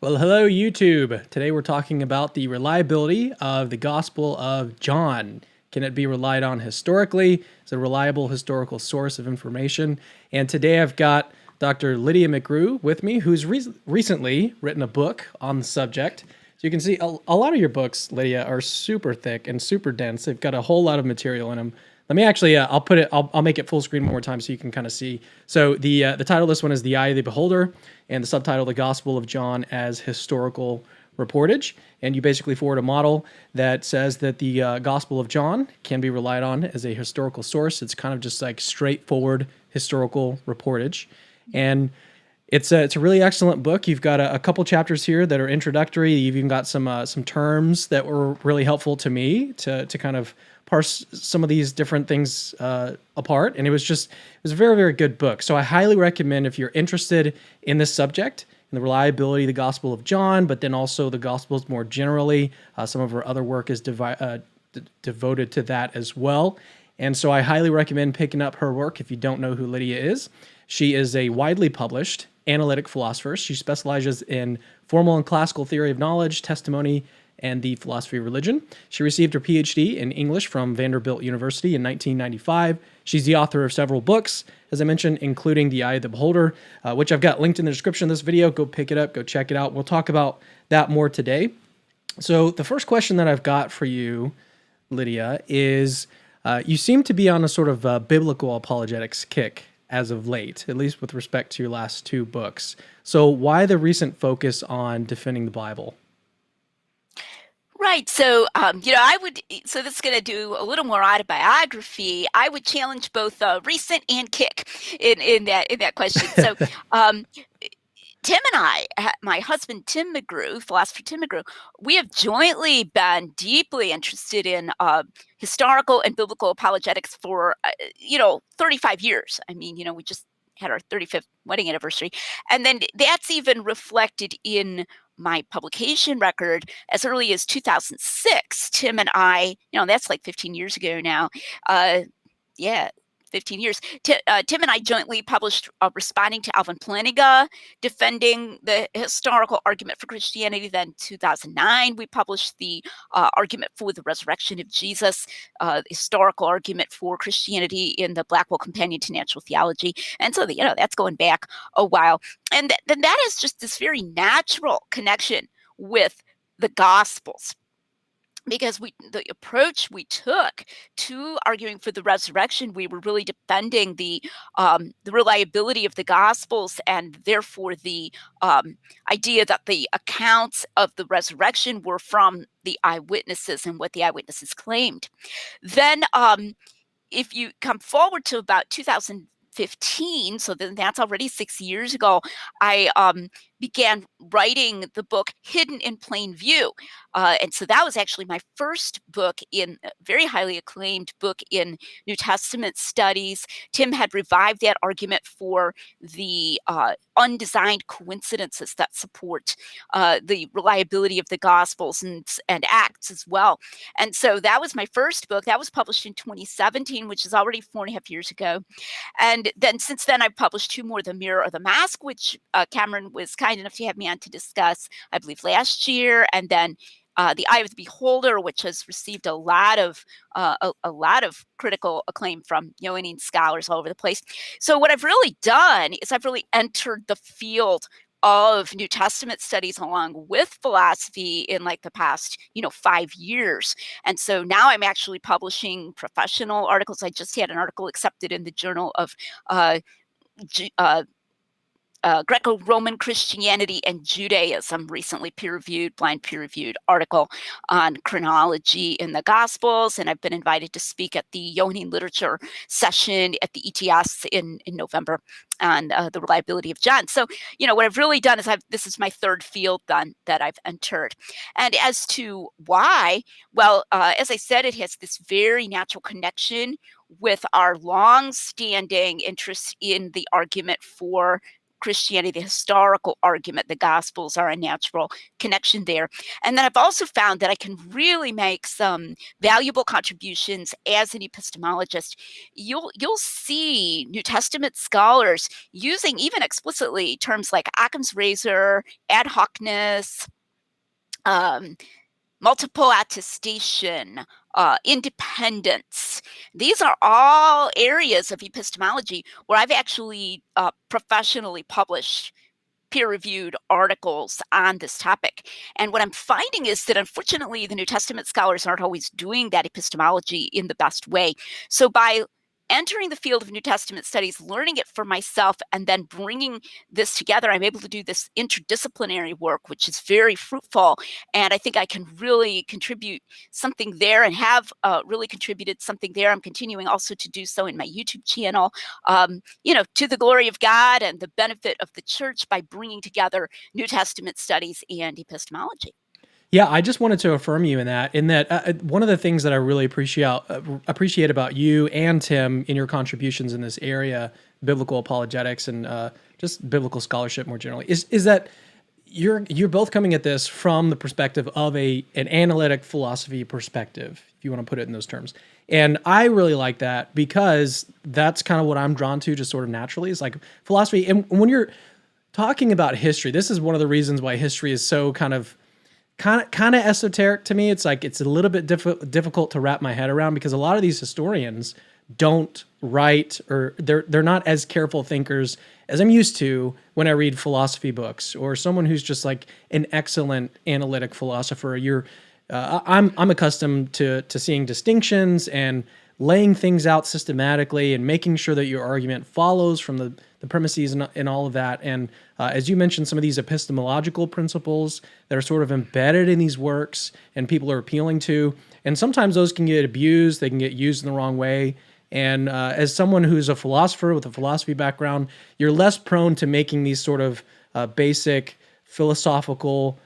Well, hello, YouTube. Today we're talking about the reliability of the Gospel of John. Can it be relied on historically? Is it a reliable historical source of information? And today I've got Dr. Lydia McGrew with me, who's recently written a book on the subject. So you can see a lot of your books, Lydia, are super thick and super dense. They've got a whole lot of material in them. Let me actually, I'll make it full screen one more time so you can kind of see. So the title of this one is The Eye of the Beholder, and the subtitle, The Gospel of John as Historical Reportage. And you basically forward a model that says that the Gospel of John can be relied on as a historical source. It's kind of just like straightforward historical reportage. And it's a really excellent book. You've got a couple chapters here that are introductory. You've even got some terms that were really helpful to me to kind of parse some of these different things apart. And it was a very, very good book. So I highly recommend, if you're interested in this subject and the reliability of the Gospel of John, but then also the Gospels more generally, some of her other work is devoted to that as well. And so I highly recommend picking up her work if you don't know who Lydia is. She is a widely published analytic philosopher. She specializes in formal and classical theory of knowledge, testimony, and the philosophy of religion. She received her PhD in English from Vanderbilt University in 1995. She's the author of several books, as I mentioned, including The Eye of the Beholder, which I've got linked in the description of this video. Go pick it up, go check it out. We'll talk about that more today. So the first question that I've got for you, Lydia, is you seem to be on a sort of biblical apologetics kick as of late, at least with respect to your last two books. So why the recent focus on defending the Bible? Right. So, so this is going to do a little more autobiography. I would challenge both recent and kick in that question. So, Tim and I, my husband, Tim McGrew, philosopher Tim McGrew, we have jointly been deeply interested in historical and biblical apologetics for, 35 years. I mean, we just had our 35th wedding anniversary. And then that's even reflected in my publication record as early as 2006. Tim and I, that's like 15 years ago now. 15 years. Tim and I jointly published Responding to Alvin Plantinga, Defending the Historical Argument for Christianity. Then 2009, we published the Argument for the Resurrection of Jesus, Historical Argument for Christianity in the Blackwell Companion to Natural Theology. And so, that's going back a while. And then that is just this very natural connection with the Gospels. Because the approach we took to arguing for the resurrection, we were really defending the reliability of the Gospels, and therefore the idea that the accounts of the resurrection were from the eyewitnesses and what the eyewitnesses claimed. Then, if you come forward to about 2015, so then that's already 6 years ago, I began writing the book Hidden in Plain View. And so that was actually my first book, in a very highly acclaimed book in New Testament studies. Tim had revived that argument for the undesigned coincidences that support the reliability of the Gospels and Acts as well. And so that was my first book. That was published in 2017, which is already 4.5 years ago. And then since then, I've published two more, The Mirror or the Mask, which Cameron was kind enough to have me on to discuss, I believe, last year, and then The Eye of the Beholder, which has received a lot of critical acclaim from Johannian scholars all over the place. So what I've really done is I've really entered the field of New Testament studies along with philosophy in like the past, 5 years. And so now I'm actually publishing professional articles. I just had an article accepted in the Journal of Greco-Roman Christianity and Judaism, recently blind peer-reviewed article on chronology in the Gospels. And I've been invited to speak at the Johannian Literature session at the ETS in November on the reliability of John. So, what I've really done is this is my third field then that I've entered. And as to why, well, as I said, it has this very natural connection with our long-standing interest in the argument for Christianity, the historical argument, the Gospels are a natural connection there. And then I've also found that I can really make some valuable contributions as an epistemologist. You'll see New Testament scholars using even explicitly terms like Occam's razor, ad hocness, multiple attestation, independence. These are all areas of epistemology where I've actually professionally published peer-reviewed articles on this topic. And what I'm finding is that, unfortunately, the New Testament scholars aren't always doing that epistemology in the best way. So by entering the field of New Testament studies, learning it for myself, and then bringing this together, I'm able to do this interdisciplinary work, which is very fruitful. And I think I can really contribute something there, and have really contributed something there. I'm continuing also to do so in my YouTube channel, to the glory of God and the benefit of the church by bringing together New Testament studies and epistemology. Yeah, I just wanted to affirm you in that one of the things that I really appreciate about you and Tim in your contributions in this area, biblical apologetics and just biblical scholarship more generally, is that you're both coming at this from the perspective of an analytic philosophy perspective, if you want to put it in those terms. And I really like that because that's kind of what I'm drawn to just sort of naturally, is like philosophy. And when you're talking about history, this is one of the reasons why history is so kind of esoteric to me. It's like it's a little bit difficult to wrap my head around, because a lot of these historians don't write, or they're not as careful thinkers as I'm used to when I read philosophy books, or someone who's just like an excellent analytic philosopher. I'm accustomed to seeing distinctions and laying things out systematically and making sure that your argument follows from the premises and all of that. And as you mentioned, some of these epistemological principles that are sort of embedded in these works and people are appealing to, and sometimes those can get abused, they can get used in the wrong way. And as someone who's a philosopher with a philosophy background, you're less prone to making these sort of basic philosophical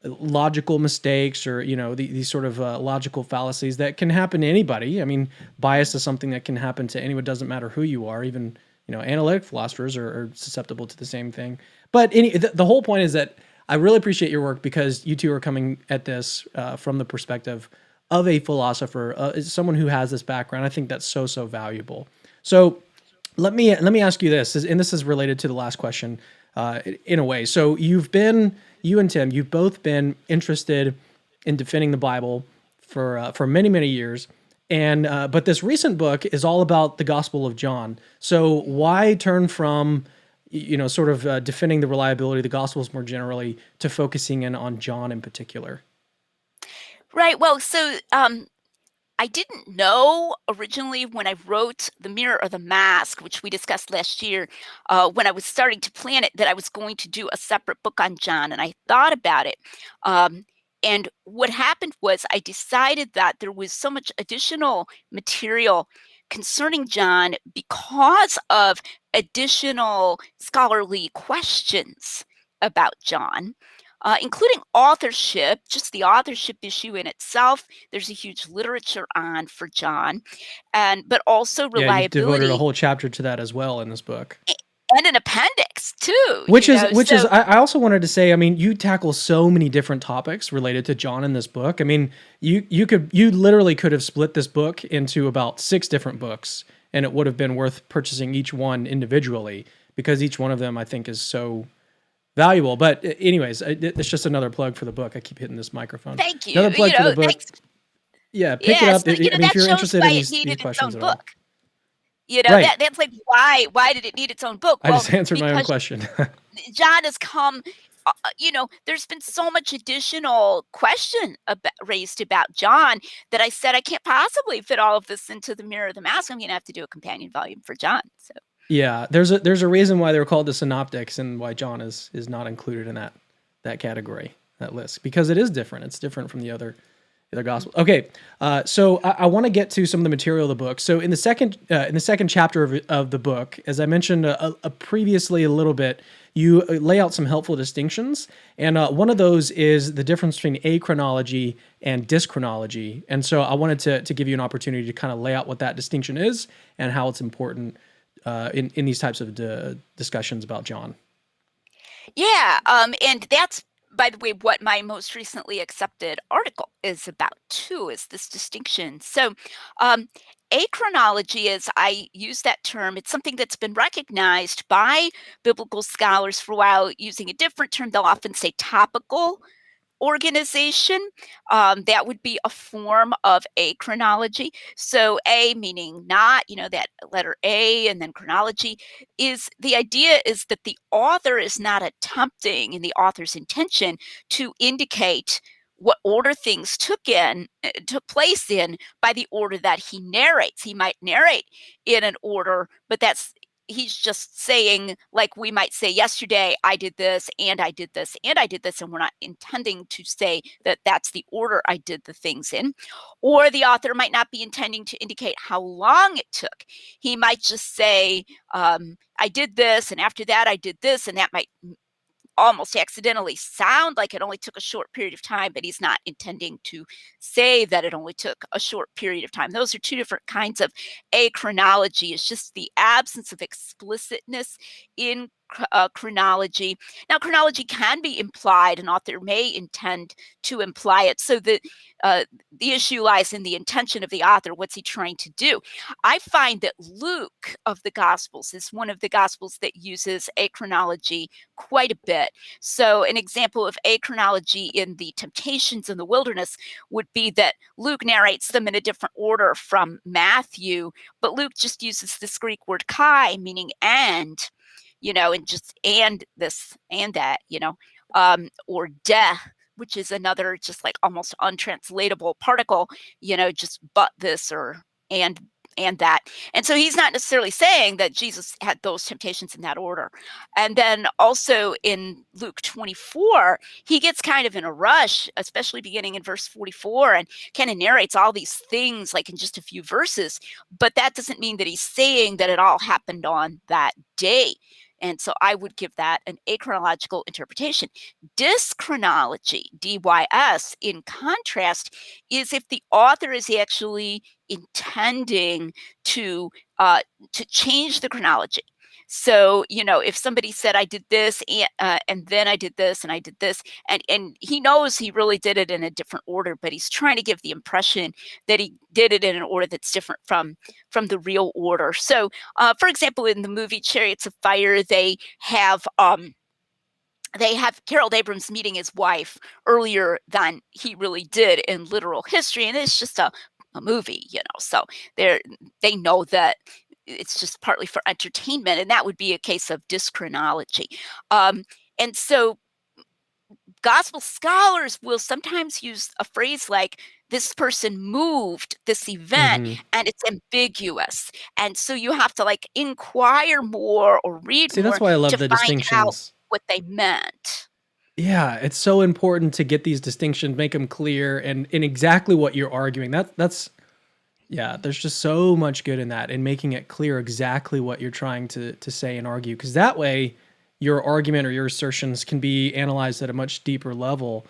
logical mistakes, or these sort of logical fallacies that can happen to anybody. I mean, bias is something that can happen to anyone. It doesn't matter who you are. Even analytic philosophers are susceptible to the same thing. But the whole point is that I really appreciate your work, because you two are coming at this from the perspective of a philosopher, someone who has this background. I think that's so valuable. So let me ask you this, and this is related to the last question in a way. So you and Tim, you've both been interested in defending the Bible for many years, and but this recent book is all about the Gospel of John. So why turn from sort of defending the reliability of the Gospels more generally to focusing in on John in particular? Right. Well, so I didn't know originally when I wrote The Mirror or the Mask, which we discussed last year, when I was starting to plan it, that I was going to do a separate book on John. And I thought about it. And what happened was I decided that there was so much additional material concerning John because of additional scholarly questions about John, including authorship, just the authorship issue in itself. There's a huge literature on for John, but also Yeah, you've devoted a reliability whole chapter to that as well in this book. and an appendix too. Which is I also wanted to say, I mean, you tackle so many different topics related to John in this book. I mean, you literally could have split this book into about 6 different books, and it would have been worth purchasing each one individually, because each one of them I think is so valuable. But anyways, it's just another plug for the book. I keep hitting this microphone. Thank you. Another plug for the book. Thanks. Yeah, pick it up. But, I mean, if you're interested in these its questions own at all. book. Right. That's like, why did it need its own book? I just answered my own because question. John has come, there's been so much additional question raised about John that I said I can't possibly fit all of this into The Mirror of the Mask. I'm going to have to do a companion volume for John. So Yeah, there's a reason why they're called the Synoptics, and why John is not included in that category, that list, because it is different. It's different from the other gospel. Okay, so I want to get to some of the material of the book. So in the second chapter of the book, as I mentioned previously a little bit, you lay out some helpful distinctions, and one of those is the difference between achronology and dyschronology. And so I wanted to give you an opportunity to kind of lay out what that distinction is and how it's important in these types of discussions about John. Yeah, and that's, by the way, what my most recently accepted article is about too, is this distinction. So, achronology, as I use that term, it's something that's been recognized by biblical scholars for a while using a different term. They'll often say topical organization. That would be a form of achronology. So A meaning not, that letter A, and then chronology is the idea is that the author is not attempting in the author's intention to indicate what order things took place in by the order that he narrates. He might narrate in an order, but he's just saying, like we might say, yesterday I did this and I did this and I did this, and we're not intending to say that that's the order I did the things in. Or the author might not be intending to indicate how long it took. He might just say, I did this, and after that I did this, and that might almost accidentally sound like it only took a short period of time, but he's not intending to say that it only took a short period of time. Those are two different kinds of achronology. It's just the absence of explicitness in chronology. Now, chronology can be implied. An author may intend to imply it. So the issue lies in the intention of the author. What's he trying to do? I find that Luke of the Gospels is one of the Gospels that uses achronology quite a bit. So an example of achronology in the temptations in the wilderness would be that Luke narrates them in a different order from Matthew, but Luke just uses this Greek word kai, meaning and, and just and this and that, or de, which is another just like almost untranslatable particle, just but this or and that. And so he's not necessarily saying that Jesus had those temptations in that order. And then also in Luke 24, he gets kind of in a rush, especially beginning in verse 44, and kind of narrates all these things like in just a few verses. But that doesn't mean that he's saying that it all happened on that day. And so I would give that an achronological interpretation. Dyschronology, DYS, in contrast, is if the author is actually intending to change the chronology. So, if somebody said, I did this and then I did this and I did this, and he knows he really did it in a different order, but he's trying to give the impression that he did it in an order that's different from the real order. So, for example, in the movie Chariots of Fire, they have Harold Abrams meeting his wife earlier than he really did in literal history, and it's just a movie, so they know that it's just partly for entertainment, and that would be a case of dyschronology. And so gospel scholars will sometimes use a phrase like, this person moved this event, and it's ambiguous. And so you have to like inquire more or read See, that's more why I love to the find out distinctions. what they meant. Yeah, it's so important to get these distinctions, make them clear, and in exactly what you're arguing. That's yeah. There's just so much good in that, in making it clear exactly what you're trying to say and argue, because that way, your argument or your assertions can be analyzed at a much deeper level.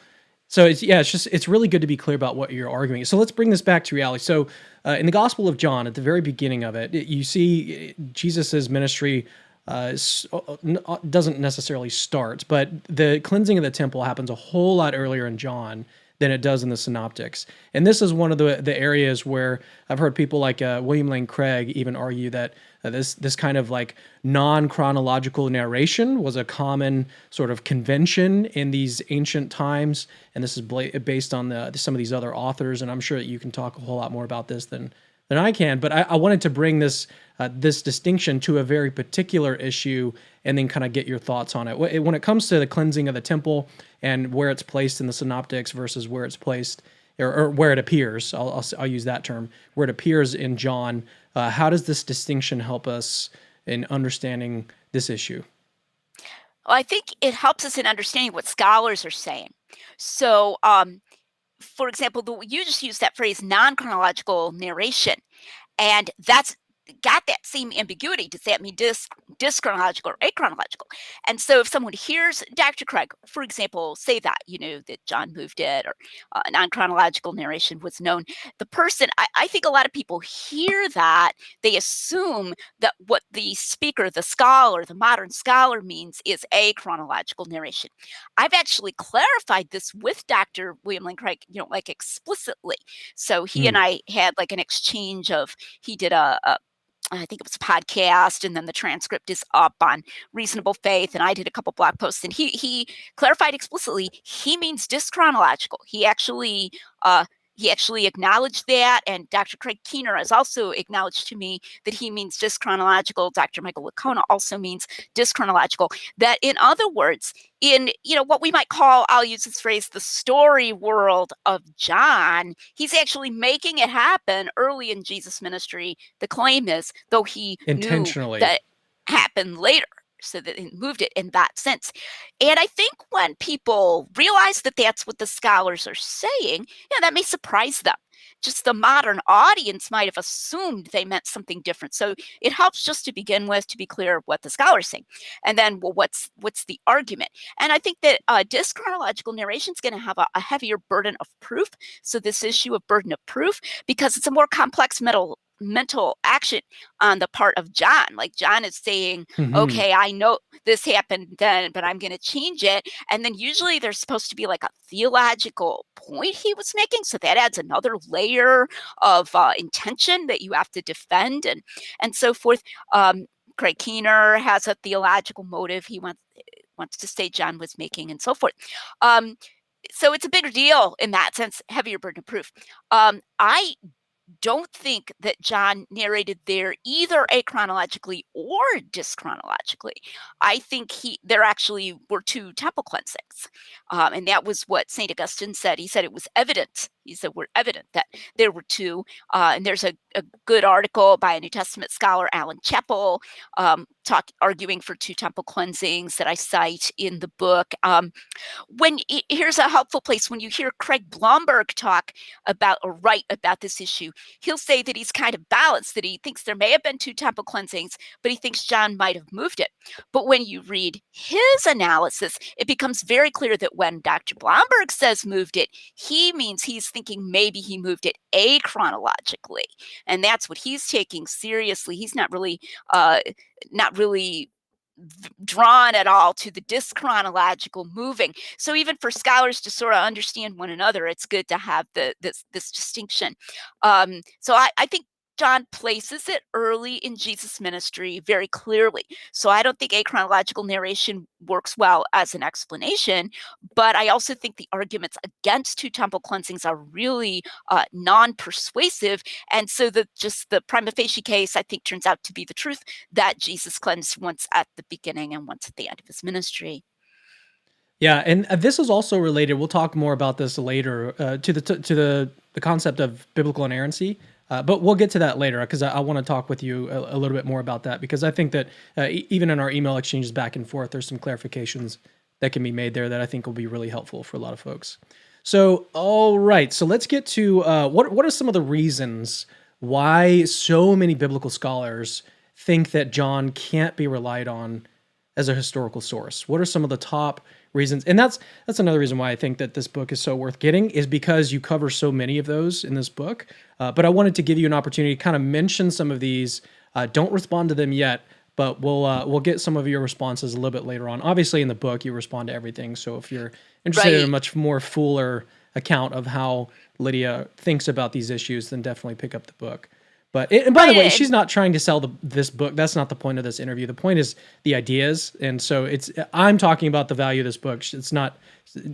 So it's really good to be clear about what you're arguing. So let's bring this back to reality. So in the Gospel of John, at the very beginning of it, you see Jesus's ministry doesn't necessarily start, but the cleansing of the temple happens a whole lot earlier in John than it does in the Synoptics. And this is one of the areas where I've heard people like William Lane Craig even argue that this kind of like non-chronological narration was a common sort of convention in these ancient times, and this is based on some of these other authors. And I'm sure that you can talk a whole lot more about this than I can. But I wanted to bring this distinction to a very particular issue, and then kind of get your thoughts on it. When it comes to the cleansing of the temple and where it's placed in the Synoptics versus where it's placed, or where it appears, I'll use that term, where it appears in John, how does this distinction help us in understanding this issue? Well, I think it helps us in understanding what scholars are saying. So, for example, you just used that phrase non-chronological narration, and that's got that same ambiguity. Does that mean dyschronological or achronological? And so if someone hears Dr. Craig, for example, say that, that John moved it, or non-chronological narration was known, the person, I think a lot of people hear that, they assume that what the speaker, the scholar, the modern scholar means is achronological narration. I've actually clarified this with Dr. William Lane Craig, like explicitly. So he and I had like an exchange of, he did I think it was a podcast, and then the transcript is up on Reasonable Faith, and I did a couple blog posts, and he clarified explicitly he means dyschronological. He actually acknowledged that, and Dr. Craig Keener has also acknowledged to me that he means dyschronological. Dr. Michael Licona also means dyschronological. That, in other words, in what we might call, I'll use this phrase, the story world of John, he's actually making it happen early in Jesus' ministry. The claim is, though he intentionally knew that happened later, so that he moved it in that sense. And I think when people realize that that's what the scholars are saying, that may surprise them. Just the modern audience might have assumed they meant something different. So it helps just to begin with, to be clear what the scholars saying. And then, well, what's the argument? And I think that dyschronological narration is going to have a heavier burden of proof. So this issue of burden of proof, because it's a more complex mental action on the part of John. Like John is saying, okay, I know this happened then, but I'm going to change it. And then usually there's supposed to be like a theological point he was making. So that adds another layer of intention that you have to defend, and so forth. Craig Keener has a theological motive he wants to say John was making, and so forth. So it's a bigger deal in that sense, heavier burden of proof. I don't think that John narrated there either achronologically or dyschronologically. I think there actually were two temple cleansings. And that was what St. Augustine said. He said it was evident. He said we're evident that there were two. And there's a good article by a New Testament scholar, Alan Chappell, arguing for two temple cleansings that I cite in the book. Here's a helpful place. When you hear Craig Blomberg talk about or write about this issue, he'll say that he's kind of balanced, that he thinks there may have been two temple cleansings, but he thinks John might have moved it. But when you read his analysis, it becomes very clear that when Dr. Blomberg says moved it, he means he's thinking maybe he moved it achronologically. And that's what he's taking seriously. He's not really drawn at all to the dyschronological moving. So even for scholars to sort of understand one another, it's good to have this distinction. So I think John places it early in Jesus' ministry very clearly. So I don't think achronological narration works well as an explanation, but I also think the arguments against two temple cleansings are really non-persuasive. And so the prima facie case, I think, turns out to be the truth that Jesus cleansed once at the beginning and once at the end of his ministry. Yeah, and this is also related. We'll talk more about this later to the concept of biblical inerrancy. But we'll get to that later because I want to talk with you a little bit more about that, because I think that even in our email exchanges back and forth, there's some clarifications that can be made there that I think will be really helpful for a lot of folks. So, all right, so let's get to what are some of the reasons why so many biblical scholars think that John can't be relied on as a historical source? What are some of the top reasons? And that's another reason why I think that this book is so worth getting, is because you cover so many of those in this book. But I wanted to give you an opportunity to kind of mention some of these. Don't respond to them yet, but we'll get some of your responses a little bit later on. Obviously, in the book, you respond to everything. So if you're interested in a much more fuller account of how Lydia thinks about these issues, then definitely pick up the book. But and by the way, she's not trying to sell this book. That's not the point of this interview. The point is the ideas, and so I'm talking about the value of this book. It's not.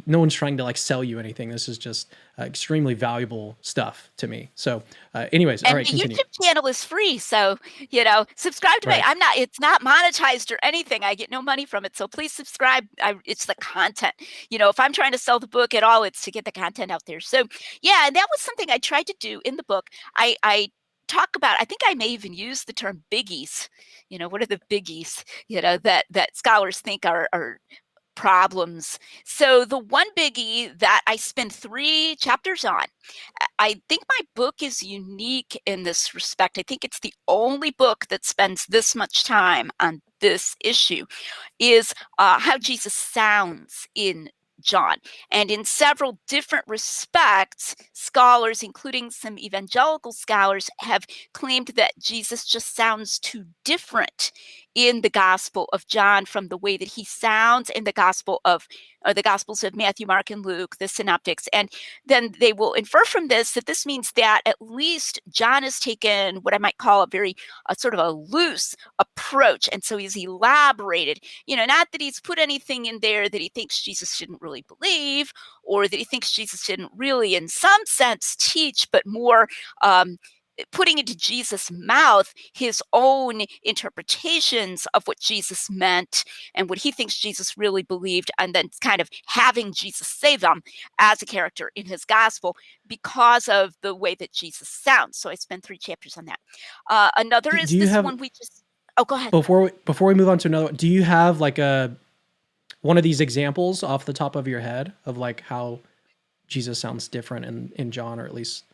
No one's trying to sell you anything. This is just extremely valuable stuff to me. So, anyways, all right, continue. The YouTube channel is free, so subscribe to me. It's not monetized or anything. I get no money from it, so please subscribe. It's the content. If I'm trying to sell the book at all, it's to get the content out there. So, yeah, and that was something I tried to do in the book. I talk about, I think I may even use the term biggies. What are the biggies, that scholars think are problems. So the one biggie that I spend 3 chapters on, I think my book is unique in this respect. I think it's the only book that spends this much time on this issue, is how Jesus sounds in John. And in several different respects, scholars, including some evangelical scholars, have claimed that Jesus just sounds too different in the Gospel of John from the way that he sounds in the Gospels of Matthew, Mark, and Luke, the Synoptics. And then they will infer from this that this means that at least John has taken what I might call a sort of a loose approach. And so he's elaborated, not that he's put anything in there that he thinks Jesus shouldn't really believe, or that he thinks Jesus didn't really, in some sense, teach, but more putting into Jesus' mouth his own interpretations of what Jesus meant and what he thinks Jesus really believed, and then kind of having Jesus say them as a character in his gospel because of the way that Jesus sounds. So I spent 3 chapters on that. Another is this one we just... Oh, go ahead. Before we move on to another one, do you have like one of these examples off the top of your head of like how Jesus sounds different in John, or at least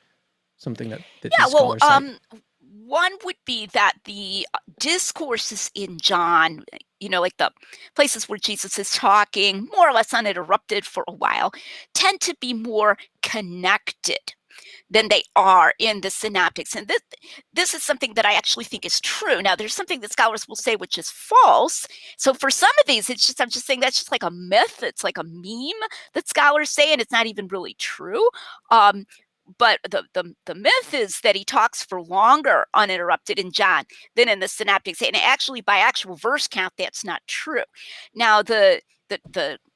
something that these scholars cite? One would be that the discourses in John, like the places where Jesus is talking more or less uninterrupted for a while, tend to be more connected than they are in the Synoptics. And this is something that I actually think is true. Now, there's something that scholars will say which is false. So for some of these, I'm just saying that's just like a myth. It's like a meme that scholars say, and it's not even really true. But the myth is that he talks for longer uninterrupted in John than in the Synoptics. And actually, by actual verse count, that's not true. Now, the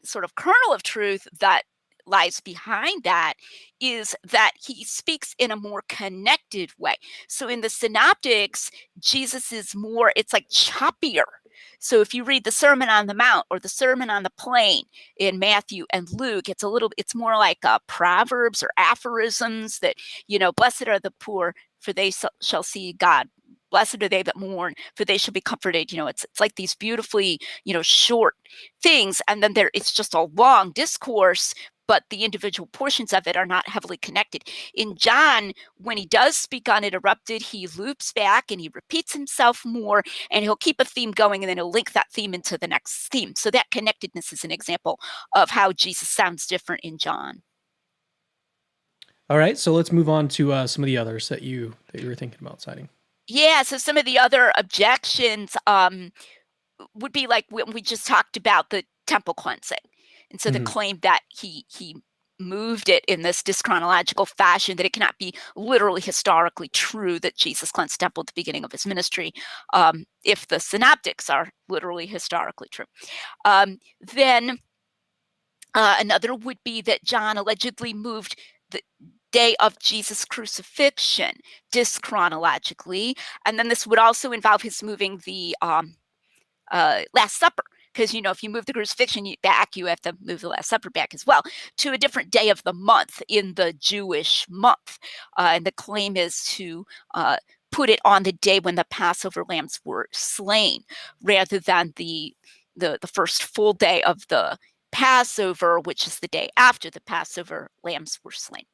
sort of kernel of truth that lies behind that is that he speaks in a more connected way. So in the Synoptics, Jesus is more, it's like choppier. So if you read the Sermon on the Mount or the Sermon on the Plain in Matthew and Luke, it's more like proverbs or aphorisms that, blessed are the poor, for they shall see God. Blessed are they that mourn, for they shall be comforted. It's like these beautifully, short things. And then it's just a long discourse, but the individual portions of it are not heavily connected. In John, when he does speak uninterrupted, he loops back and he repeats himself more, and he'll keep a theme going, and then he'll link that theme into the next theme. So that connectedness is an example of how Jesus sounds different in John. All right, so let's move on to some of the others that you were thinking about citing. Yeah, so some of the other objections would be like when we just talked about the temple cleansing. And so the claim that he moved it in this dyschronological fashion, that it cannot be literally historically true that Jesus cleansed the temple at the beginning of his ministry, if the Synoptics are literally historically true. Then another would be that John allegedly moved the day of Jesus' crucifixion dyschronologically. And then this would also involve his moving the Last Supper. Because, if you move the crucifixion back, you have to move the Last Supper back as well to a different day of the month in the Jewish month. And the claim is to put it on the day when the Passover lambs were slain, rather than the first full day of the Passover, which is the day after the Passover lambs were slain.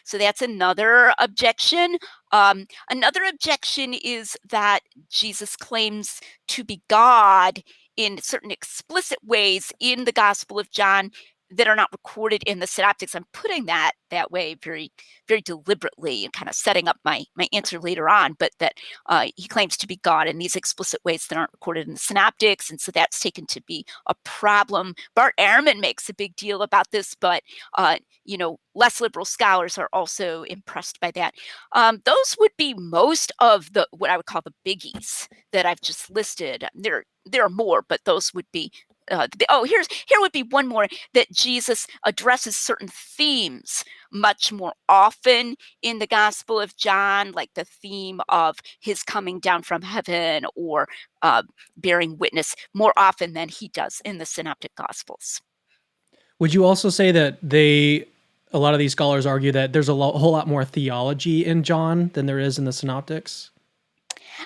So that's another objection. Another objection is that Jesus claims to be God in certain explicit ways in the Gospel of John that are not recorded in the Synoptics. I'm putting that way very, very deliberately and kind of setting up my answer later on, but that he claims to be God in these explicit ways that aren't recorded in the Synoptics, and so that's taken to be a problem. Bart Ehrman makes a big deal about this, but less liberal scholars are also impressed by that. Those would be most of what I would call the biggies that I've just listed. There are more, but those would be here would be one more, that Jesus addresses certain themes much more often in the Gospel of John, like the theme of his coming down from heaven or bearing witness, more often than he does in the Synoptic Gospels. Would you also say that a lot of these scholars argue that there's a whole lot more theology in John than there is in the Synoptics?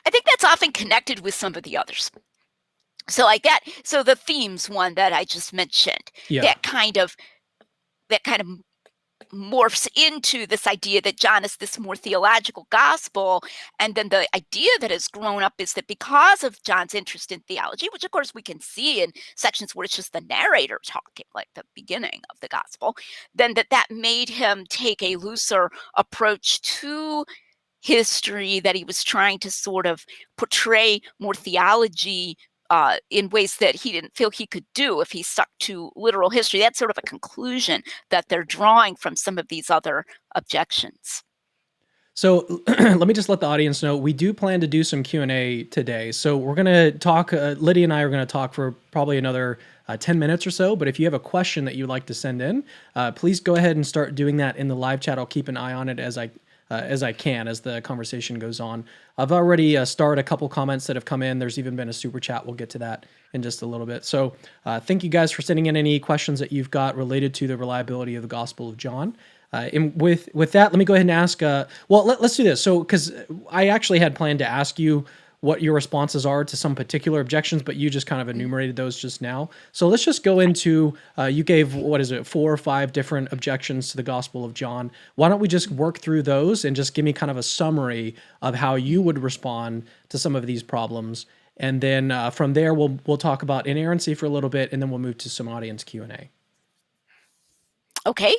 I think that's often connected with some of the others. So like that, the themes one that I just mentioned, that kind of morphs into this idea that John is this more theological gospel. And then the idea that has grown up is that because of John's interest in theology, which of course we can see in sections where it's just the narrator talking, like the beginning of the gospel, then that made him take a looser approach to history, that he was trying to sort of portray more theology in ways that he didn't feel he could do if he stuck to literal history. That's sort of a conclusion that they're drawing from some of these other objections. So let me just let the audience know, we do plan to do some Q&A today. So we're going to talk, Lydia and I are going to talk for probably another 10 minutes or so. But if you have a question that you'd like to send in, please go ahead and start doing that in the live chat. I'll keep an eye on it as I can as the conversation goes on. I've already starred a couple comments that have come in. There's even been a super chat. We'll get to that in just a little bit. So thank you guys for sending in any questions that you've got related to the reliability of the Gospel of John. And with that, let me go ahead and ask, let's do this. So, because I actually had planned to ask you what your responses are to some particular objections, but you just kind of enumerated those just now. So let's just go into, you gave, 4 or 5 different objections to the Gospel of John. Why don't we just work through those and just give me kind of a summary of how you would respond to some of these problems. And then from there, we'll talk about inerrancy for a little bit, and then we'll move to some audience Q&A. Okay.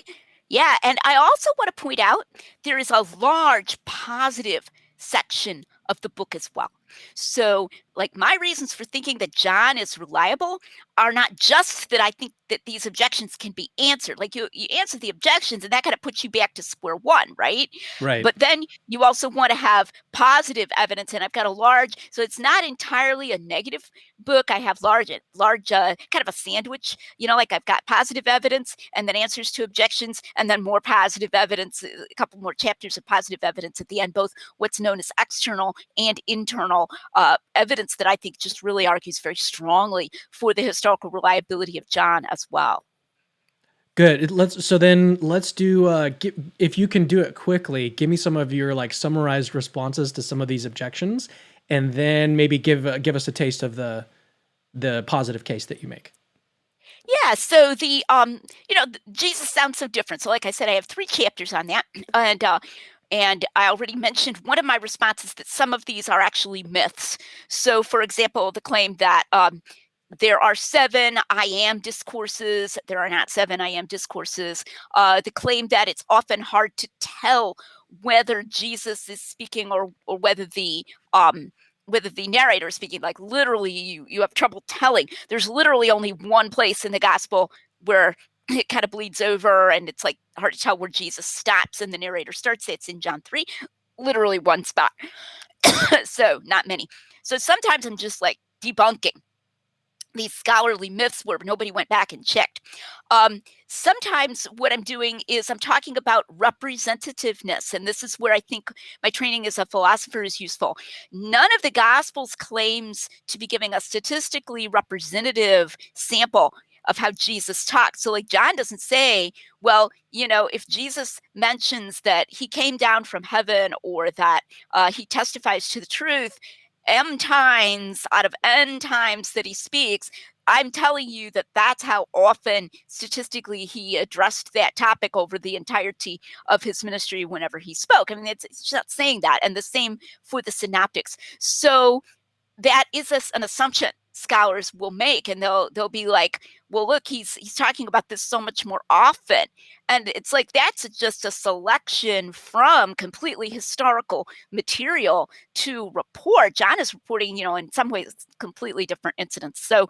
Yeah, and I also want to point out there is a large positive section of the book as well. So, like, my reasons for thinking that John is reliable are not just that I think that these objections can be answered. Like, you answer the objections, and that kind of puts you back to square one, right? Right. But then you also want to have positive evidence, and I've got a large, so it's not entirely a negative book. I have large, kind of a sandwich, like I've got positive evidence and then answers to objections, and then more positive evidence, a couple more chapters of positive evidence at the end, both what's known as external and internal evidence that I think just really argues very strongly for the historical reliability of John as well. Good. Let's do, if you can do it quickly, give me some of your summarized responses to some of these objections, and then maybe give us a taste of the positive case that you make. Yeah, so Jesus sounds so different. So like I said, I have 3 chapters on that, and I already mentioned one of my responses that some of these are actually myths. So, for example, the claim that there are 7 I am discourses. There are not 7 I am discourses. The claim that it's often hard to tell whether Jesus is speaking or whether the narrator is speaking. Like, literally, you have trouble telling. There's literally only one place in the gospel where it kind of bleeds over, and it's like hard to tell where Jesus stops and the narrator starts. It's in John 3, literally one spot. So not many. So sometimes I'm just like debunking these scholarly myths where nobody went back and checked. Sometimes what I'm doing is I'm talking about representativeness, and this is where I think my training as a philosopher is useful. None of the Gospels claims to be giving a statistically representative sample of how Jesus talks. So like John doesn't say, well, if Jesus mentions that he came down from heaven or that he testifies to the truth M times out of N times that he speaks, I'm telling you that that's how often statistically he addressed that topic over the entirety of his ministry whenever he spoke. I mean, it's not saying that. And the same for the Synoptics. So that is an assumption scholars will make, and they'll be like, well, look, he's talking about this so much more often. And it's like, that's just a selection from completely historical material to report. John is reporting, in some ways, completely different incidents. So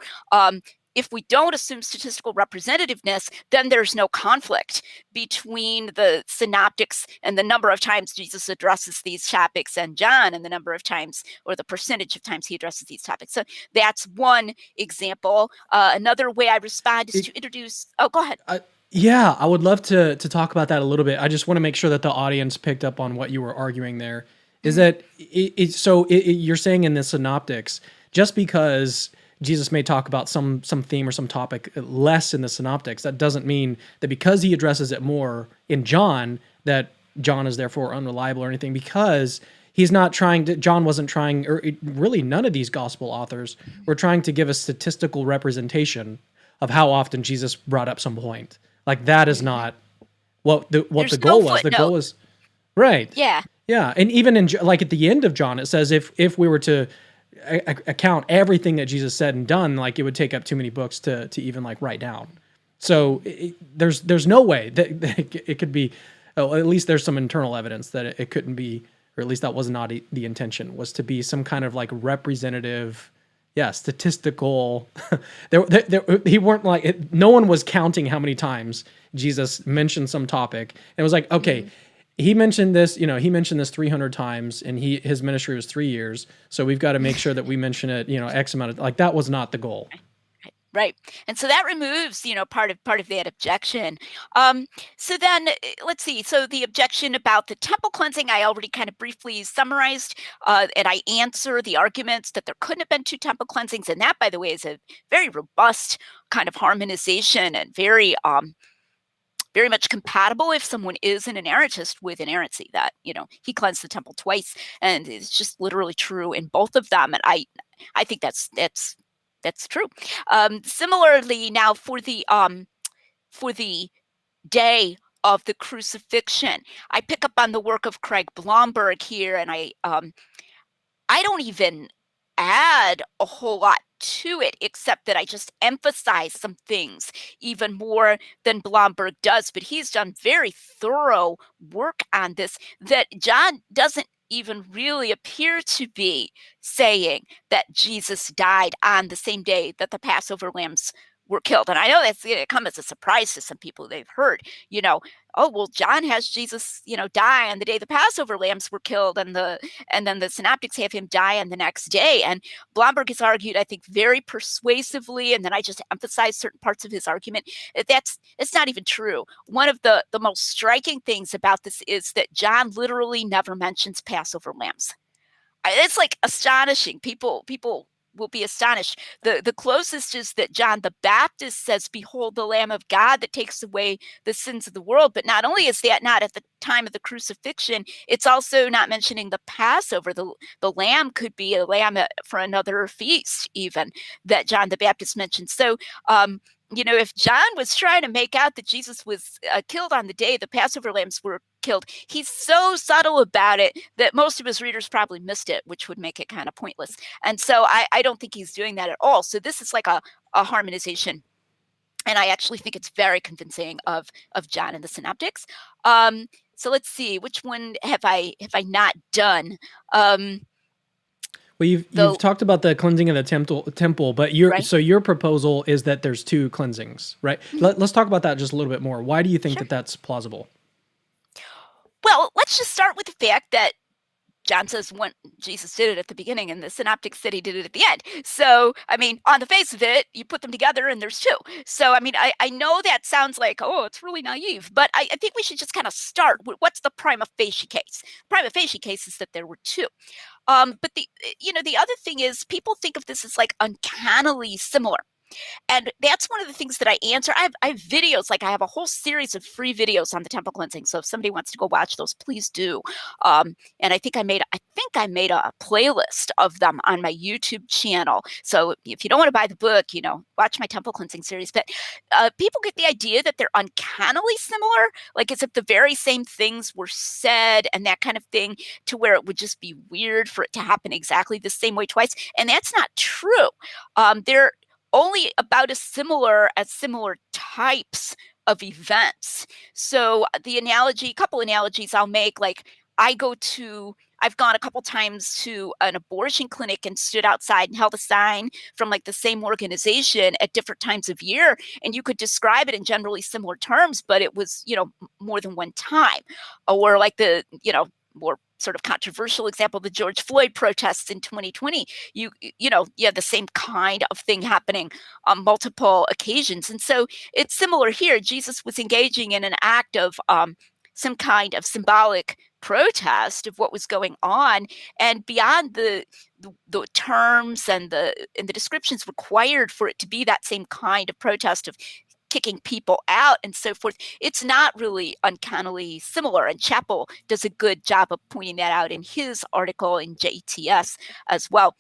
if we don't assume statistical representativeness, then there's no conflict between the Synoptics and the number of times Jesus addresses these topics and John and the number of times or the percentage of times he addresses these topics. So that's one example. Another way I respond is to introduce... Oh, go ahead. Yeah, I would love to talk about that a little bit. I just want to make sure that the audience picked up on what you were arguing there. Is that you're saying in the Synoptics, just because Jesus may talk about some theme or some topic less in the Synoptics, that doesn't mean that because he addresses it more in John, that John is therefore unreliable or anything, because he's not trying to, John wasn't trying, or really none of these gospel authors were trying to give a statistical representation of how often Jesus brought up some point. Like, that is not what the goal was. The goal was right. Yeah. Yeah, and even in like at the end of John, it says if we were to account everything that Jesus said and done, like it would take up too many books to even like write down. So there's no way that it could be. Oh, at least there's some internal evidence that it couldn't be, or at least that was not the intention, was to be some kind of like representative, statistical. He weren't like no one was counting how many times Jesus mentioned some topic, and it was like, okay, he mentioned this, he mentioned this 300 times, and his ministry was 3 years, so we've got to make sure that we mention it, X amount of, like, that was not the goal. Right. And so that removes, part of that objection. So then let's see. So the objection about the temple cleansing, I already kind of briefly summarized, and I answer the arguments that there couldn't have been two temple cleansings. And that, by the way, is a very robust kind of harmonization and very much compatible if someone is an inerrantist with inerrancy, that, he cleansed the temple twice, and it's just literally true in both of them. And I think that's true. Similarly, now for the day of the crucifixion, I pick up on the work of Craig Blomberg here, and I don't even add a whole lot to it, except that I just emphasize some things even more than Blomberg does. But he's done very thorough work on this, that John doesn't even really appear to be saying that Jesus died on the same day that the Passover lambs were killed. And I know that's going to come as a surprise to some people. They've heard, oh, well, John has Jesus, die on the day the Passover lambs were killed, and then the Synoptics have him die on the next day. And Blomberg has argued, I think, very persuasively, and then I just emphasize certain parts of his argument. It's not even true. One of the most striking things about this is that John literally never mentions Passover lambs. It's like astonishing. People will be astonished. The closest is that John the Baptist says, "Behold the Lamb of God that takes away the sins of the world." But not only is that not at the time of the crucifixion, it's also not mentioning the Passover. The lamb could be a lamb for another feast, even, that John the Baptist mentioned. So if John was trying to make out that Jesus was killed on the day the Passover lambs were killed, he's so subtle about it that most of his readers probably missed it, which would make it kind of pointless. And so I don't think he's doing that at all. So this is like a harmonization. And I actually think it's very convincing of John and the Synoptics. So let's see, which one have I not done? Well, you've talked about the cleansing of the temple, but your proposal is that there's two cleansings, right? Let's talk about that just a little bit more. Why do you think that that's plausible? Well, let's just start with the fact that John says when Jesus did it at the beginning, and the Synoptics said he did it at the end. So, I mean, on the face of it, you put them together and there's two. So, I mean, I know that sounds like, oh, it's really naive, but I think we should just kind of start with what's the prima facie case. The prima facie case is that there were two. But the other thing is, people think of this as like uncannily similar. And that's one of the things that I answer. I have videos, like I have a whole series of free videos on the temple cleansing. So if somebody wants to go watch those, please do. And I think I made a playlist of them on my YouTube channel. So if you don't want to buy the book, watch my temple cleansing series. But people get the idea that they're uncannily similar, like as if the very same things were said and that kind of thing, to where it would just be weird for it to happen exactly the same way twice. And that's not true. They're only about as similar types of events. So a couple analogies I'll make, like I've gone a couple times to an abortion clinic and stood outside and held a sign from like the same organization at different times of year. And you could describe it in generally similar terms, but it was, more than one time. Or like the, more sort of controversial example, the George Floyd protests in 2020, you have the same kind of thing happening on multiple occasions. And so it's similar here. Jesus was engaging in an act of some kind of symbolic protest of what was going on, and beyond the terms and the descriptions required for it to be that same kind of protest of kicking people out and so forth, it's not really uncannily similar. And Chappell does a good job of pointing that out in his article in JETS as well.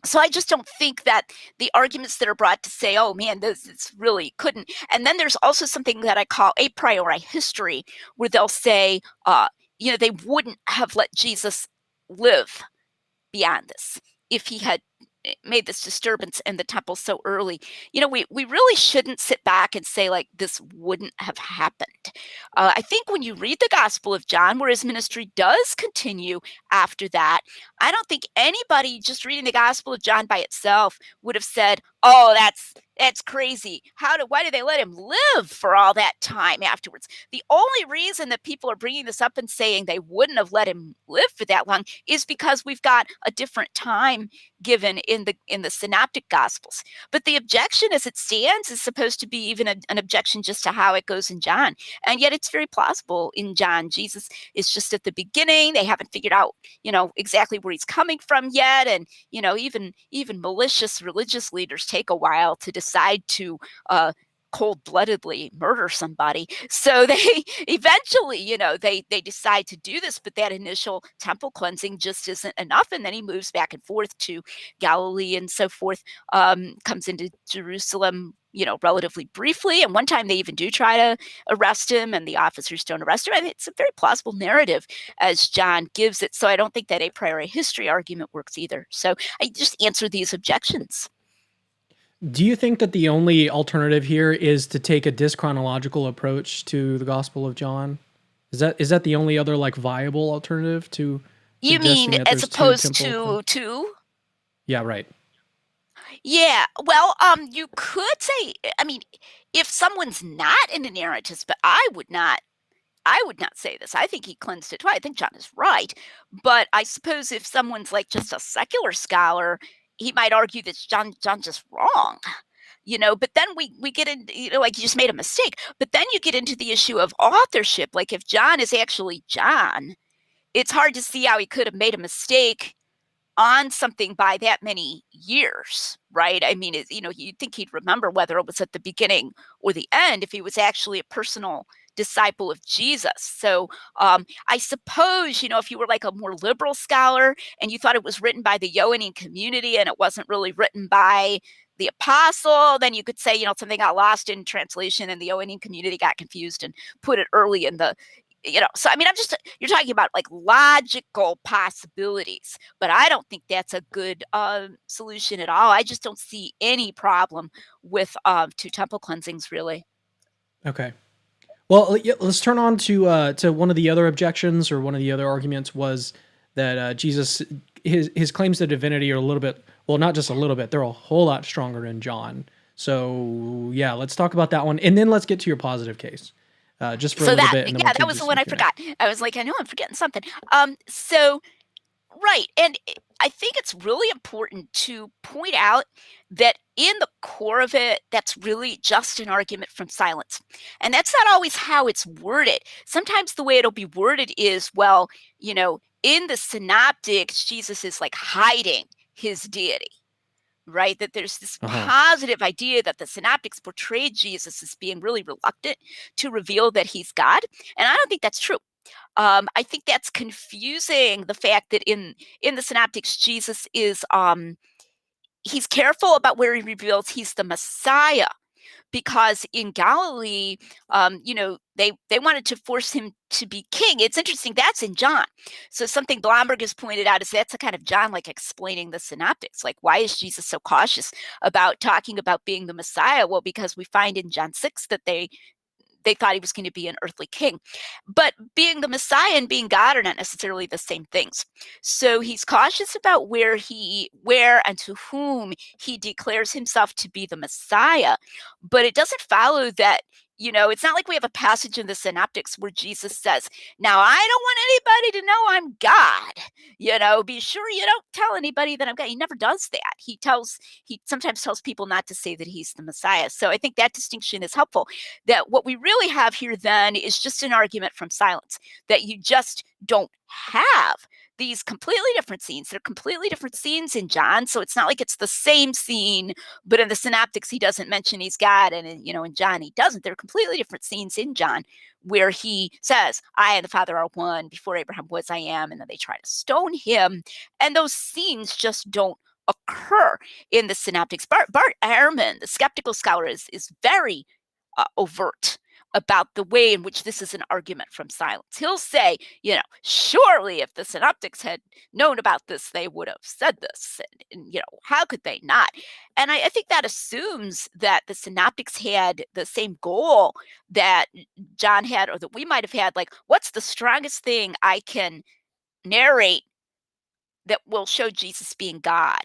So I just don't think that the arguments that are brought to say, oh man, this really couldn't. And then there's also something that I call a priori history, where they'll say, they wouldn't have let Jesus live beyond this if he had made this disturbance in the temple so early. We really shouldn't sit back and say like this wouldn't have happened. I think when you read the Gospel of John, where his ministry does continue after that, I don't think anybody just reading the Gospel of John by itself would have said, oh, that's crazy. Why did they let him live for all that time afterwards? The only reason that people are bringing this up and saying they wouldn't have let him live for that long is because we've got a different time given in the synoptic gospels. But the objection as it stands is supposed to be even an objection just to how it goes in John. And yet it's very plausible in John. Jesus is just at the beginning. They haven't figured out, exactly where he's coming from yet. And, even malicious religious leaders take a while to decide to cold-bloodedly murder somebody. So they eventually, they decide to do this, but that initial temple cleansing just isn't enough. And then he moves back and forth to Galilee and so forth, comes into Jerusalem, relatively briefly. And one time they even do try to arrest him and the officers don't arrest him. I mean, it's a very plausible narrative as John gives it. So I don't think that a priori history argument works either. So I just answer these objections. Do you think that the only alternative here is to take a dischronological approach to the Gospel of John? Is that the only other like viable alternative to? You mean as opposed to? Yeah, right. Yeah, well, you could say, I mean, if someone's not an inerrantist, but I would not say this. I think he cleansed it twice. I think John is right. But I suppose if someone's like just a secular scholar, he might argue that John's just wrong. But then we get into, like you just made a mistake. But then you get into the issue of authorship. Like if John is actually John, it's hard to see how he could have made a mistake on something by that many years, right? I mean, you'd think he'd remember whether it was at the beginning or the end if he was actually a personal disciple of Jesus. So I suppose, if you were like a more liberal scholar and you thought it was written by the Johannine community and it wasn't really written by the apostle, then you could say, something got lost in translation and the Johannine community got confused and put it early in the so I mean, you're talking about like logical possibilities, but I don't think that's a good solution at all. I just don't see any problem with two temple cleansings, really. Okay. Well, let's turn on to one of the other objections, or one of the other arguments was that Jesus, his claims to divinity are a little bit, well, not just a little bit, they're a whole lot stronger in John. So yeah, let's talk about that one, and then let's get to your positive case. Just for a little bit. Yeah, that was the one I forgot. I was like, I know I'm forgetting something. Right. And I think it's really important to point out that in the core of it, that's really just an argument from silence. And that's not always how it's worded. Sometimes the way it'll be worded is, well, in the synoptics, Jesus is like hiding his deity. Right? That there's this positive idea that the synoptics portrayed Jesus as being really reluctant to reveal that he's God. And I don't think that's true. I think that's confusing the fact that in the synoptics, Jesus is he's careful about where he reveals he's the Messiah. Because in Galilee, they wanted to force him to be king. It's interesting, that's in John. So something Blomberg has pointed out is that's a kind of John like explaining the synoptics. Like, why is Jesus so cautious about talking about being the Messiah? Well, because we find in John 6 that they thought he was going to be an earthly king. But being the Messiah and being God are not necessarily the same things. So he's cautious about where and to whom he declares himself to be the Messiah. But it doesn't follow that, it's not like we have a passage in the Synoptics where Jesus says, now I don't want anybody to know I'm God. Be sure you don't tell anybody that I'm God. He never does that. He sometimes tells people not to say that he's the Messiah. So I think that distinction is helpful. That what we really have here then is just an argument from silence, that you just don't have these completely different scenes. They're completely different scenes in John. So it's not like it's the same scene, but in the Synoptics, he doesn't mention he's God. And in John, he doesn't. They're completely different scenes in John where he says, I and the Father are one. Before Abraham was, I am. And then they try to stone him. And those scenes just don't occur in the Synoptics. Bart Ehrman, the skeptical scholar, is very overt about the way in which this is an argument from silence. He'll say, surely if the Synoptics had known about this, they would have said this. And how could they not? And I think that assumes that the Synoptics had the same goal that John had, or that we might have had, like, what's the strongest thing I can narrate that will show Jesus being God?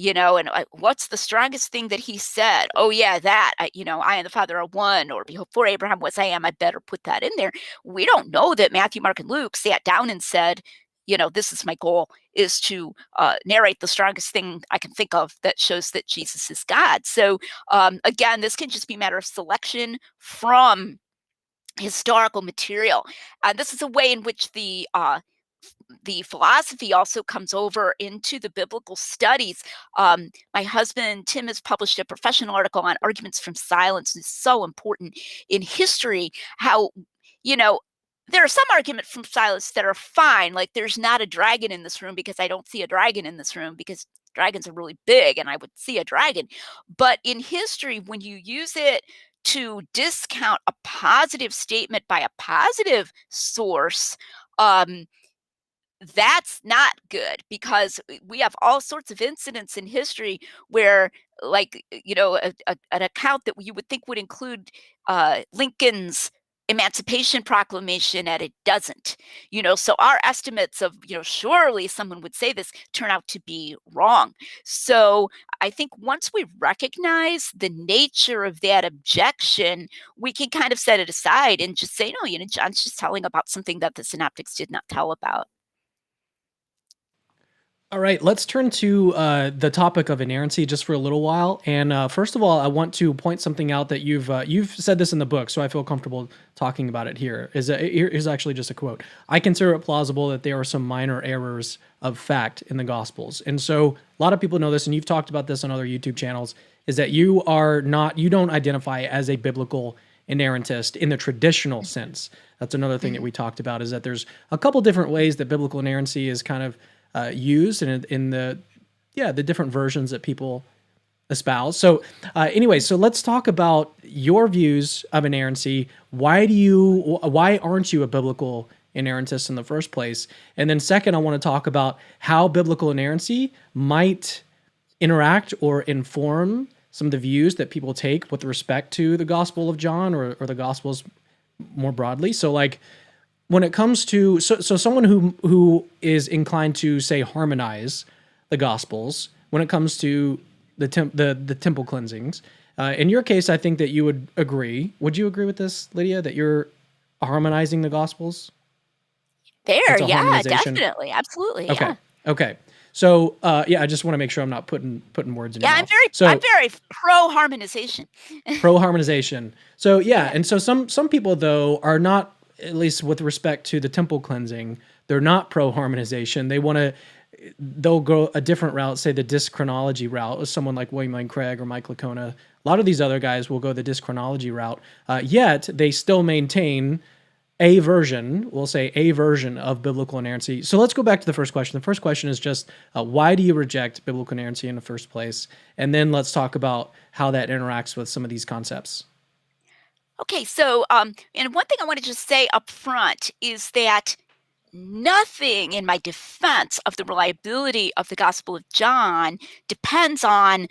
And what's the strongest thing that he said? Oh, yeah, that, I and the Father are one, or before Abraham was, I am, I better put that in there. We don't know that Matthew, Mark, and Luke sat down and said, this is my goal, is to narrate the strongest thing I can think of that shows that Jesus is God. So again, this can just be a matter of selection from historical material. And this is a way in which the philosophy also comes over into the biblical studies. My husband, Tim, has published a professional article on arguments from silence. It's so important in history how, there are some arguments from silence that are fine. Like, there's not a dragon in this room because I don't see a dragon in this room because dragons are really big and I would see a dragon. But in history, when you use it to discount a positive statement by a positive source, that's not good, because we have all sorts of incidents in history where, like, an account that you would think would include Lincoln's Emancipation Proclamation, and it doesn't. So our estimates of, surely someone would say this, turn out to be wrong. So I think once we recognize the nature of that objection, we can kind of set it aside and just say, no, John's just telling about something that the Synoptics did not tell about. All right, let's turn to the topic of inerrancy just for a little while. And first of all, I want to point something out that you've said this in the book, so I feel comfortable talking about it here. Here's actually just a quote. I consider it plausible that there are some minor errors of fact in the Gospels. And so a lot of people know this, and you've talked about this on other YouTube channels, is that you don't identify as a biblical inerrantist in the traditional sense. That's another thing that we talked about, is that there's a couple different ways that biblical inerrancy is kind of used in the different versions that people espouse. So anyway, so let's talk about your views of inerrancy. Why aren't you a biblical inerrantist in the first place? And then second, I want to talk about how biblical inerrancy might interact or inform some of the views that people take with respect to the Gospel of John or the Gospels more broadly. So, like, when it comes to someone who is inclined to, say, harmonize the Gospels when it comes to the temple cleansings, in your case, I think that you would agree. Would you agree with this, Lydia, that you're harmonizing the Gospels? Yeah, definitely, absolutely. Okay, yeah. Okay. So I just want to make sure I'm not putting words in your mouth. I'm very pro harmonization. Pro harmonization. So and so some people though are not, at least with respect to the temple cleansing, they're not pro-harmonization. They'll go a different route, say the dyschronology route, with someone like William Lane Craig or Mike Licona. A lot of these other guys will go the dyschronology route, yet they still maintain a version of biblical inerrancy. So let's go back to the first question. The first question is just, why do you reject biblical inerrancy in the first place? And then let's talk about how that interacts with some of these concepts. Okay, so and one thing I want to just say up front is that nothing in my defense of the reliability of the Gospel of John depends on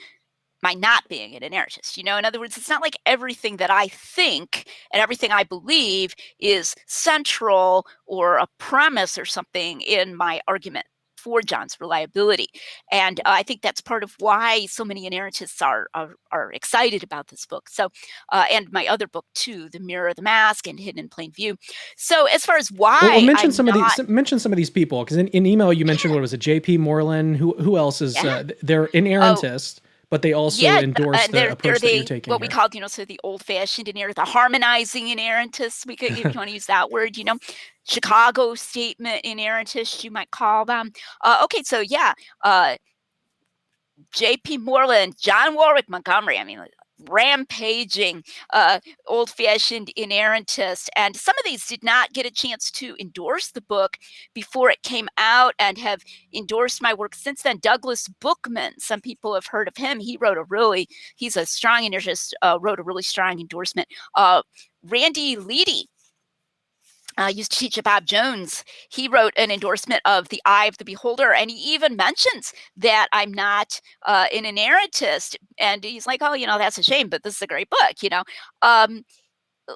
my not being an inerrantist. In other words, it's not like everything that I think and everything I believe is central or a premise or something in my argument for John's reliability. And I think that's part of why so many inerrantists are excited about this book. So, and my other book too, The Mirror, the Mask, and Hidden in Plain View. So as far as why, mention some of these people, because in email you mentioned, what was it, J.P. Moreland? Who else is they're inerrantists? But they also endorse the approach that you're taking. What we call, so the old-fashioned inerrant, the harmonizing inerrantists, if you want to use that word, Chicago statement inerrantists, you might call them. Okay, so J.P. Moreland, John Warwick Montgomery. I mean, rampaging old-fashioned inerrantist. And some of these did not get a chance to endorse the book before it came out and have endorsed my work since then. Douglas Bookman, some people have heard of him. He's a strong inerrantist, wrote a really strong endorsement. Randy Leedy, used to teach at Bob Jones. He wrote an endorsement of The Eye of the Beholder, and he even mentions that I'm not an inerrantist. And he's like, oh, that's a shame, but this is a great book,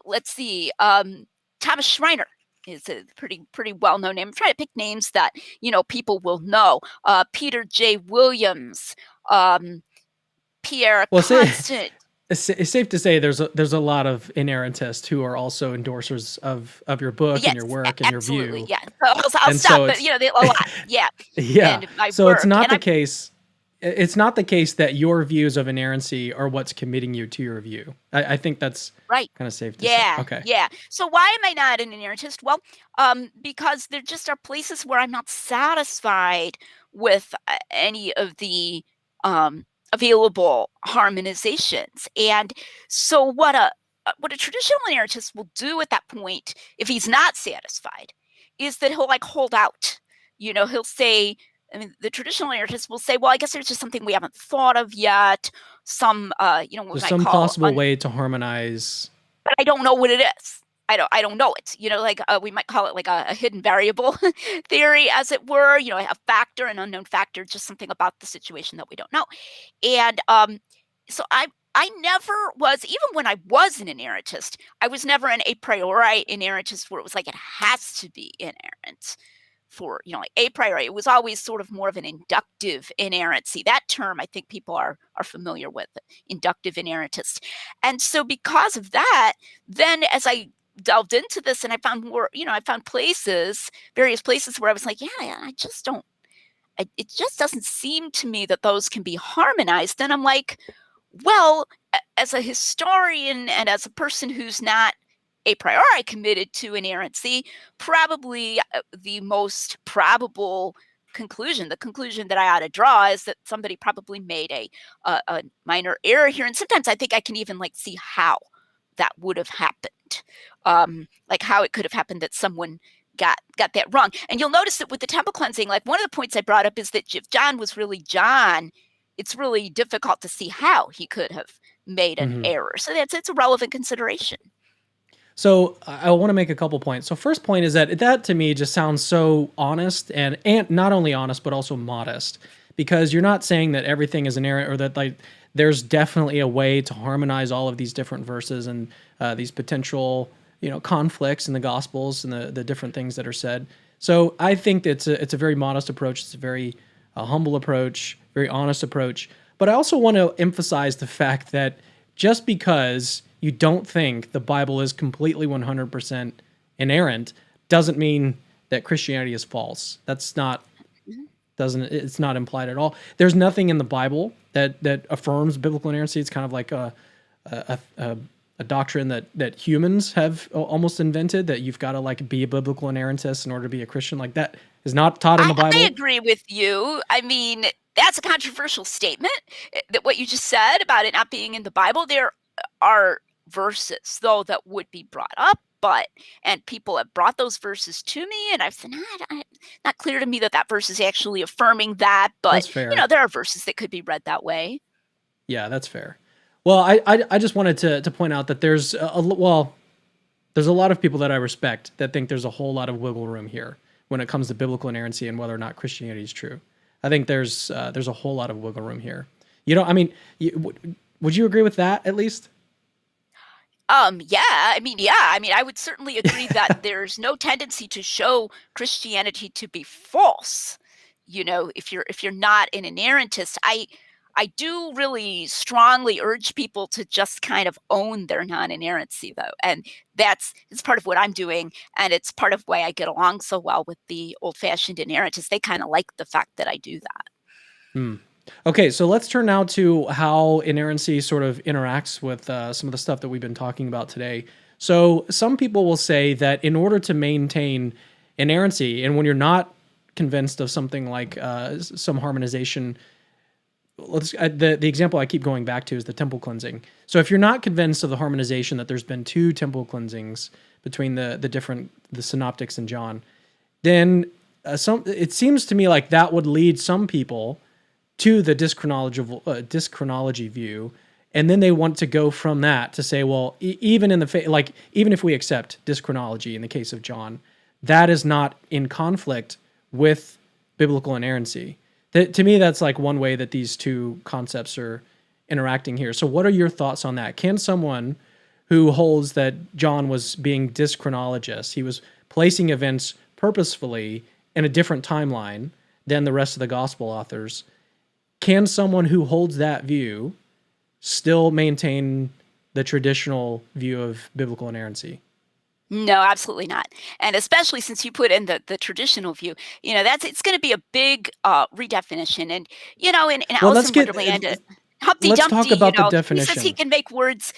let's see. Thomas Schreiner is a pretty well-known name. I'm trying to pick names that, people will know. Peter J. Williams, Pierre Constant. It's safe to say there's a lot of inerrantists who are also endorsers of your book and your work and your view. Yeah. I'll stop, but a lot. Yeah. Yeah. So it's not the case. It's not the case that your views of inerrancy are what's committing you to your view. I think that's right. Kind of safe to say. Okay. Yeah. So why am I not an inerrantist? Well, because there just are places where I'm not satisfied with any of the available harmonizations. And so what a traditional inerrantist will do at that point, if he's not satisfied, is that he'll hold out. He'll say, the traditional inerrantist will say, well, I guess there's just something we haven't thought of yet. Some, there's some possible way to harmonize. But I don't know what it is. I don't know it. We might call it a hidden variable theory, as it were. A factor, an unknown factor, just something about the situation that we don't know. And so I never was, even when I was an inerrantist, I was never an a priori inerrantist where it was it has to be inerrant. For a priori, it was always sort of more of an inductive inerrancy. That term, I think people are familiar with, inductive inerrantist. And so because of that, then as I delved into this and I found more, I found various places where I was I just don't, it just doesn't seem to me that those can be harmonized. And I'm like, well, as a historian and as a person who's not a priori committed to inerrancy, probably the most probable conclusion, the conclusion that I ought to draw, is that somebody probably made a minor error here. And sometimes I think I can even see how that would have happened, how it could have happened that someone got that wrong. And you'll notice that with the temple cleansing, one of the points I brought up is that if John was really John, it's really difficult to see how he could have made an error. So it's a relevant consideration. So I want to make a couple points. So first point is that to me just sounds so honest and not only honest, but also modest, because you're not saying that everything is inerrant or that there's definitely a way to harmonize all of these different verses and these potential, conflicts in the Gospels and the different things that are said. So I think it's a very modest approach. It's a very humble approach, very honest approach. But I also want to emphasize the fact that just because you don't think the Bible is completely 100% inerrant doesn't mean that Christianity is false. It's not implied at all. There's nothing in the Bible that affirms biblical inerrancy. It's kind of like a doctrine that humans have almost invented, that you've got to be a biblical inerrantist in order to be a Christian. That is not taught in the Bible. I agree with you. That's a controversial statement, that what you just said about it not being in the Bible. There are verses, though, that would be brought up, and people have brought those verses to me, and I've said, not clear to me that verse is actually affirming that, but that's fair. There are verses that could be read that way. Yeah, that's fair. Well, I just wanted to point out that there's a lot of people that I respect that think there's a whole lot of wiggle room here when it comes to biblical inerrancy and whether or not Christianity is true. I think there's a whole lot of wiggle room here. Would you agree with that at least? I would certainly agree that there's no tendency to show Christianity to be false. If you're not an inerrantist, I do really strongly urge people to just kind of own their non-inerrancy, though. And it's part of what I'm doing. And it's part of why I get along so well with the old-fashioned inerrantists. They kind of like the fact that I do that. Okay, so let's turn now to how inerrancy sort of interacts with some of the stuff that we've been talking about today. So some people will say that in order to maintain inerrancy, and when you're not convinced of something like some harmonization, the example I keep going back to is the temple cleansing. So if you're not convinced of the harmonization that there's been 2 temple cleansings between the Synoptics and John, then it seems to me like that would lead some people to the dyschronology view, and then they want to go from that to say, well, even if we accept dyschronology in the case of John, that is not in conflict with biblical inerrancy. To me, that's like one way that these two concepts are interacting here. So what are your thoughts on that? Can someone who holds that John was being dyschronologist, he was placing events purposefully in a different timeline than the rest of the gospel authors, can someone who holds that view still maintain the traditional view of biblical inerrancy? No, absolutely not. And especially since you put in the traditional view, it's going to be a big redefinition. And, in Well, Alice in Wonderland, Humpty let's talk Dumpty, about the he says he definition. can make words,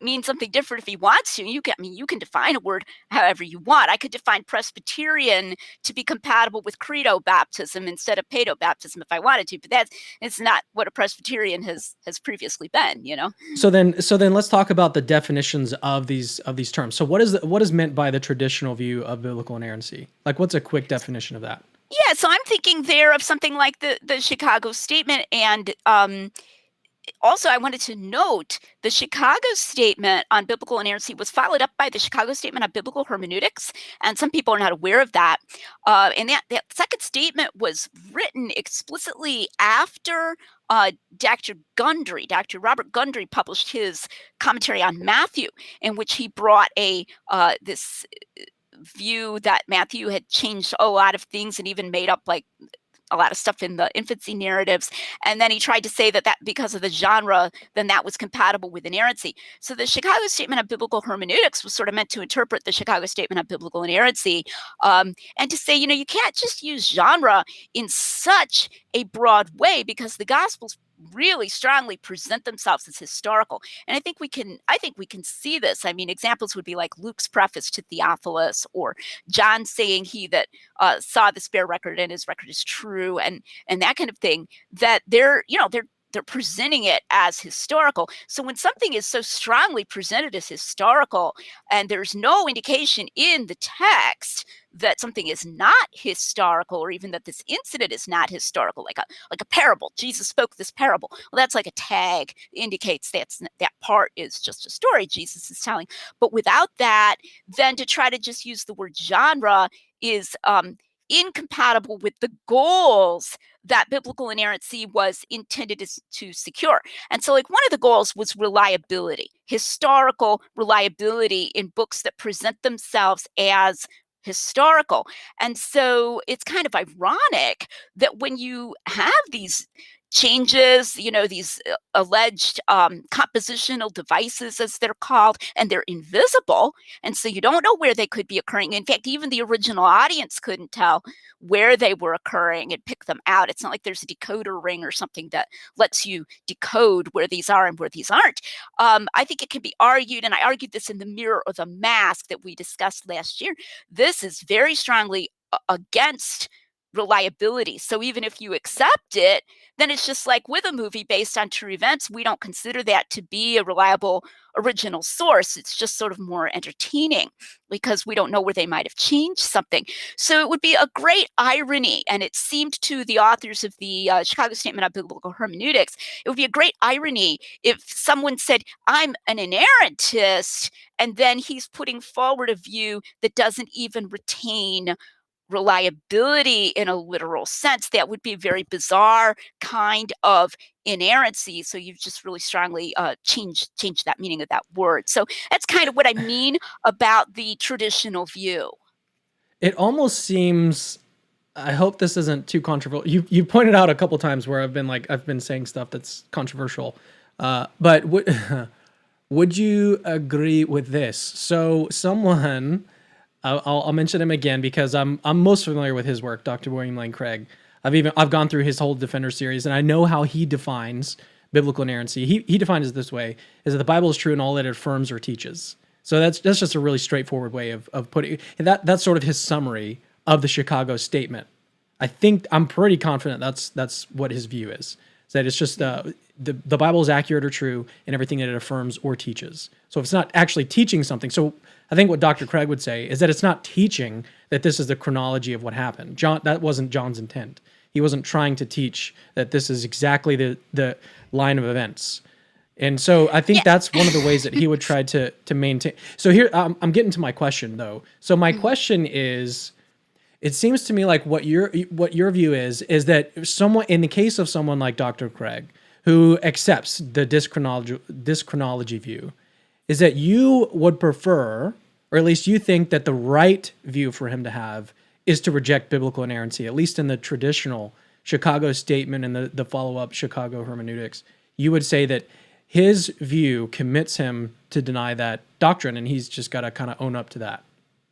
mean something different if he wants to. You can define a word however you want. I could define Presbyterian to be compatible with credo baptism instead of paedo baptism if I wanted to, but it's not what a Presbyterian has previously been, So then let's talk about the definitions of these terms. So what is meant by the traditional view of biblical inerrancy? Like, what's a quick definition of that? Yeah, so I'm thinking there of something like the Chicago Statement, and also, I wanted to note the Chicago Statement on biblical inerrancy was followed up by the Chicago Statement on biblical hermeneutics, and some people are not aware of that. And that second statement was written explicitly after Dr. Robert Gundry, published his commentary on Matthew, in which he brought this view that Matthew had changed a lot of things and even made up like a lot of stuff in the infancy narratives. And then he tried to say that because of the genre, then that was compatible with inerrancy. So the Chicago Statement on biblical hermeneutics was sort of meant to interpret the Chicago Statement on biblical inerrancy, and to say, you can't just use genre in such a broad way because the Gospels really strongly present themselves as historical. And I think we can see this. I mean, examples would be like Luke's preface to Theophilus, or John saying he that saw the spare record and his record is true, and that kind of thing, that they're presenting it as historical. So when something is so strongly presented as historical and there's no indication in the text that something is not historical, or even that this incident is not historical, like a parable, Jesus spoke this parable, well, that's like a tag, indicates that part is just a story Jesus is telling. But without that, then to try to just use the word genre is incompatible with the goals that biblical inerrancy was intended to secure. And so, like, one of the goals was reliability, historical reliability in books that present themselves as historical. And so it's kind of ironic that when you have these changes, these alleged compositional devices, as they're called, and they're invisible, and so you don't know where they could be occurring. In fact, even the original audience couldn't tell where they were occurring and pick them out. It's not like there's a decoder ring or something that lets you decode where these are and where these aren't. I think it can be argued, and I argued this in The Mirror or the Mask that we discussed last year, this is very strongly against reliability. So even if you accept it, then it's just like with a movie based on true events, we don't consider that to be a reliable original source. It's just sort of more entertaining because we don't know where they might have changed something. So it would be a great irony, and it seemed to the authors of the Chicago Statement on Biblical Hermeneutics, it would be a great irony if someone said, I'm an inerrantist, and then he's putting forward a view that doesn't even retain reliability in a literal sense. That would be a very bizarre kind of inerrancy. So you've just really strongly changed that meaning of that word. So that's kind of what I mean about the traditional view. It almost seems, I hope this isn't too controversial. You pointed out a couple times where I've been saying stuff that's controversial. But would you agree with this? So someone, I'll mention him again because I'm most familiar with his work, Dr. William Lane Craig. I've gone through his whole Defender series, and I know how he defines biblical inerrancy. He defines it this way: is that the Bible is true in all that it affirms or teaches. So that's just a really straightforward way of putting it. That's sort of his summary of the Chicago Statement. I'm pretty confident that's what his view is. that it's just the Bible is accurate or true in everything that it affirms or teaches. So if it's not actually teaching something, so I think what Dr. Craig would say is that it's not teaching that this is the chronology of what happened. That wasn't John's intent. He wasn't trying to teach that this is exactly the line of events. And so I think that's one of the ways that he would try to maintain. So here, I'm getting to my question though. So my question is, it seems to me like what your view is that someone, in the case of someone like Dr. Craig, who accepts the dyschronology view, is that you would prefer, or at least you think that the right view for him to have is to reject biblical inerrancy, at least in the traditional Chicago statement and the follow-up Chicago hermeneutics. You would say that his view commits him to deny that doctrine, and he's just got to kind of own up to that.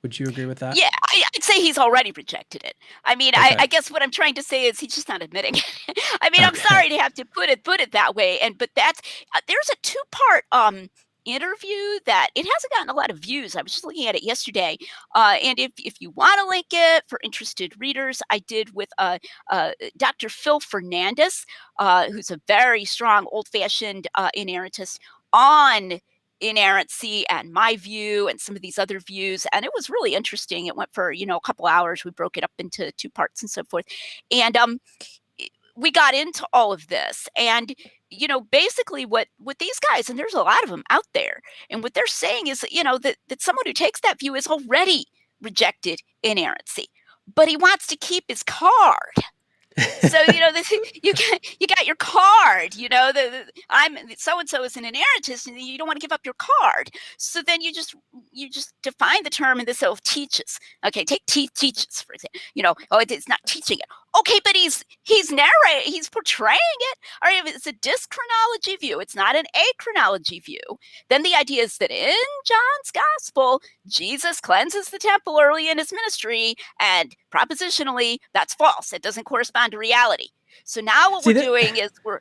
Would you agree with that? Yeah, I'd say he's already rejected it. I mean, Okay. I guess what I'm trying to say is he's just not admitting it. I mean, I'm sorry to have to put it that way, but that's there's a two-part interview that it hasn't gotten a lot of views. I was just looking at it yesterday, and if you want to link it for interested readers, I did with Dr. Phil Fernandez, who's a very strong old-fashioned inerrantist on inerrancy and my view and some of these other views, and it was really interesting. It went for a couple hours. We broke it up into two parts and so forth, and we got into all of this. And basically what these guys, and there's a lot of them out there, and what they're saying is that someone who takes that view is already rejected inerrancy, but he wants to keep his card. So you got your card. I'm so and so is an inerrantist, and you don't want to give up your card. So then you just define the term in this teaches. Okay, take teaches for example. It's not teaching it. Okay, but he's narrating, he's portraying it. Or if it's a dyschronology view, it's not an achronology view. Then the idea is that in John's gospel, Jesus cleanses the temple early in his ministry, and propositionally, that's false. It doesn't correspond to reality. So now what we're doing is we're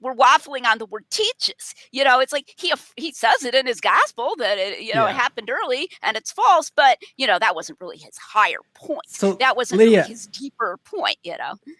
waffling on the word teaches. It's like he says it in his gospel that it happened early and it's false, but that wasn't really his higher point. So that wasn't Lydia, really his deeper point.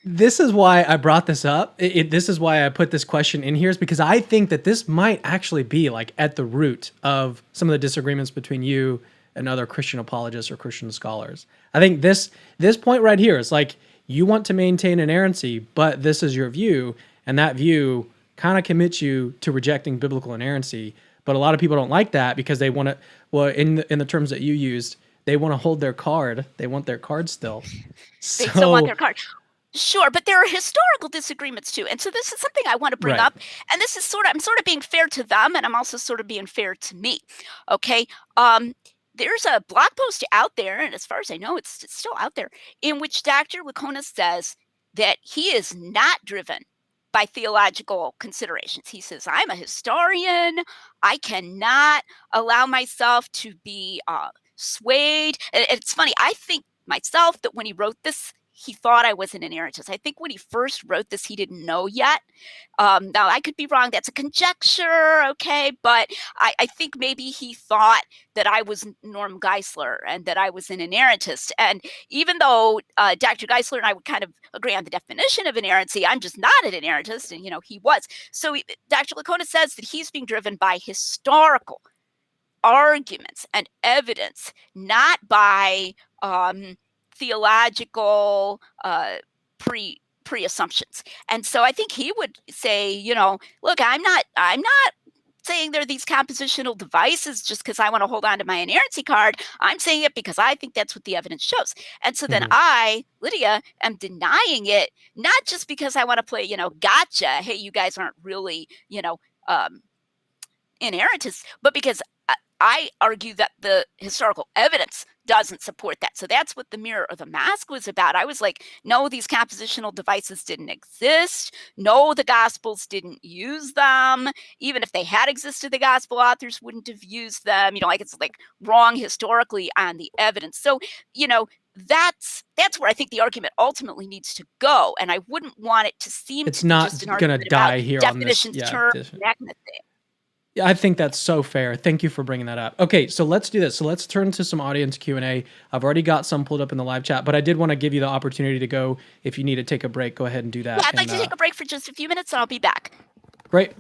This is why I brought this up. This is why I put this question in here, is because I think that this might actually be like at the root of some of the disagreements between you and other Christian apologists or Christian scholars. I think this point right here is like, you want to maintain inerrancy, but this is your view. And that view kind of commits you to rejecting biblical inerrancy. But a lot of people don't like that because they want to, well, in the terms that you used, they want to hold their card. They want their card still. They still want their card. Sure, but there are historical disagreements too. And so this is something I want to bring up. And this is I'm sort of being fair to them, and I'm also sort of being fair to me. Okay. There's a blog post out there, and as far as I know, it's still out there, in which Dr. Licona says that he is not driven by theological considerations. He says, I'm a historian. I cannot allow myself to be swayed. And it's funny, I think myself that when he wrote this, he thought I was an inerrantist. I think when he first wrote this, he didn't know yet. Now, I could be wrong. That's a conjecture, okay? But I think maybe he thought that I was Norm Geisler and that I was an inerrantist. And even though Dr. Geisler and I would kind of agree on the definition of inerrancy, I'm just not an inerrantist, and, he was. So Dr. Licona says that he's being driven by historical arguments and evidence, not by theological pre-assumptions. And so I think he would say, look, I'm not saying there are these compositional devices just because I want to hold on to my inerrancy card. I'm saying it because I think that's what the evidence shows. And so then I, Lydia, am denying it, not just because I want to play, gotcha, hey, you guys aren't really, inerrantists, but because I argue that the historical evidence doesn't support that. So that's what the mirror or the mask was about. I was like, no, these compositional devices didn't exist. No, the Gospels didn't use them. Even if they had existed, the Gospel authors wouldn't have used them. It's like wrong historically on the evidence. So, that's where I think the argument ultimately needs to go. And I wouldn't want it to seem it's not going to die here on this. Definitions, terms, that kind of thing. I think that's so fair. Thank you for bringing that up. Okay, so let's do this. So let's turn to some audience Q&A. I've already got some pulled up in the live chat, but I did want to give you the opportunity to go. If you need to take a break, go ahead and do that. Yeah, I'd like to take a break for just a few minutes, and I'll be back. Great.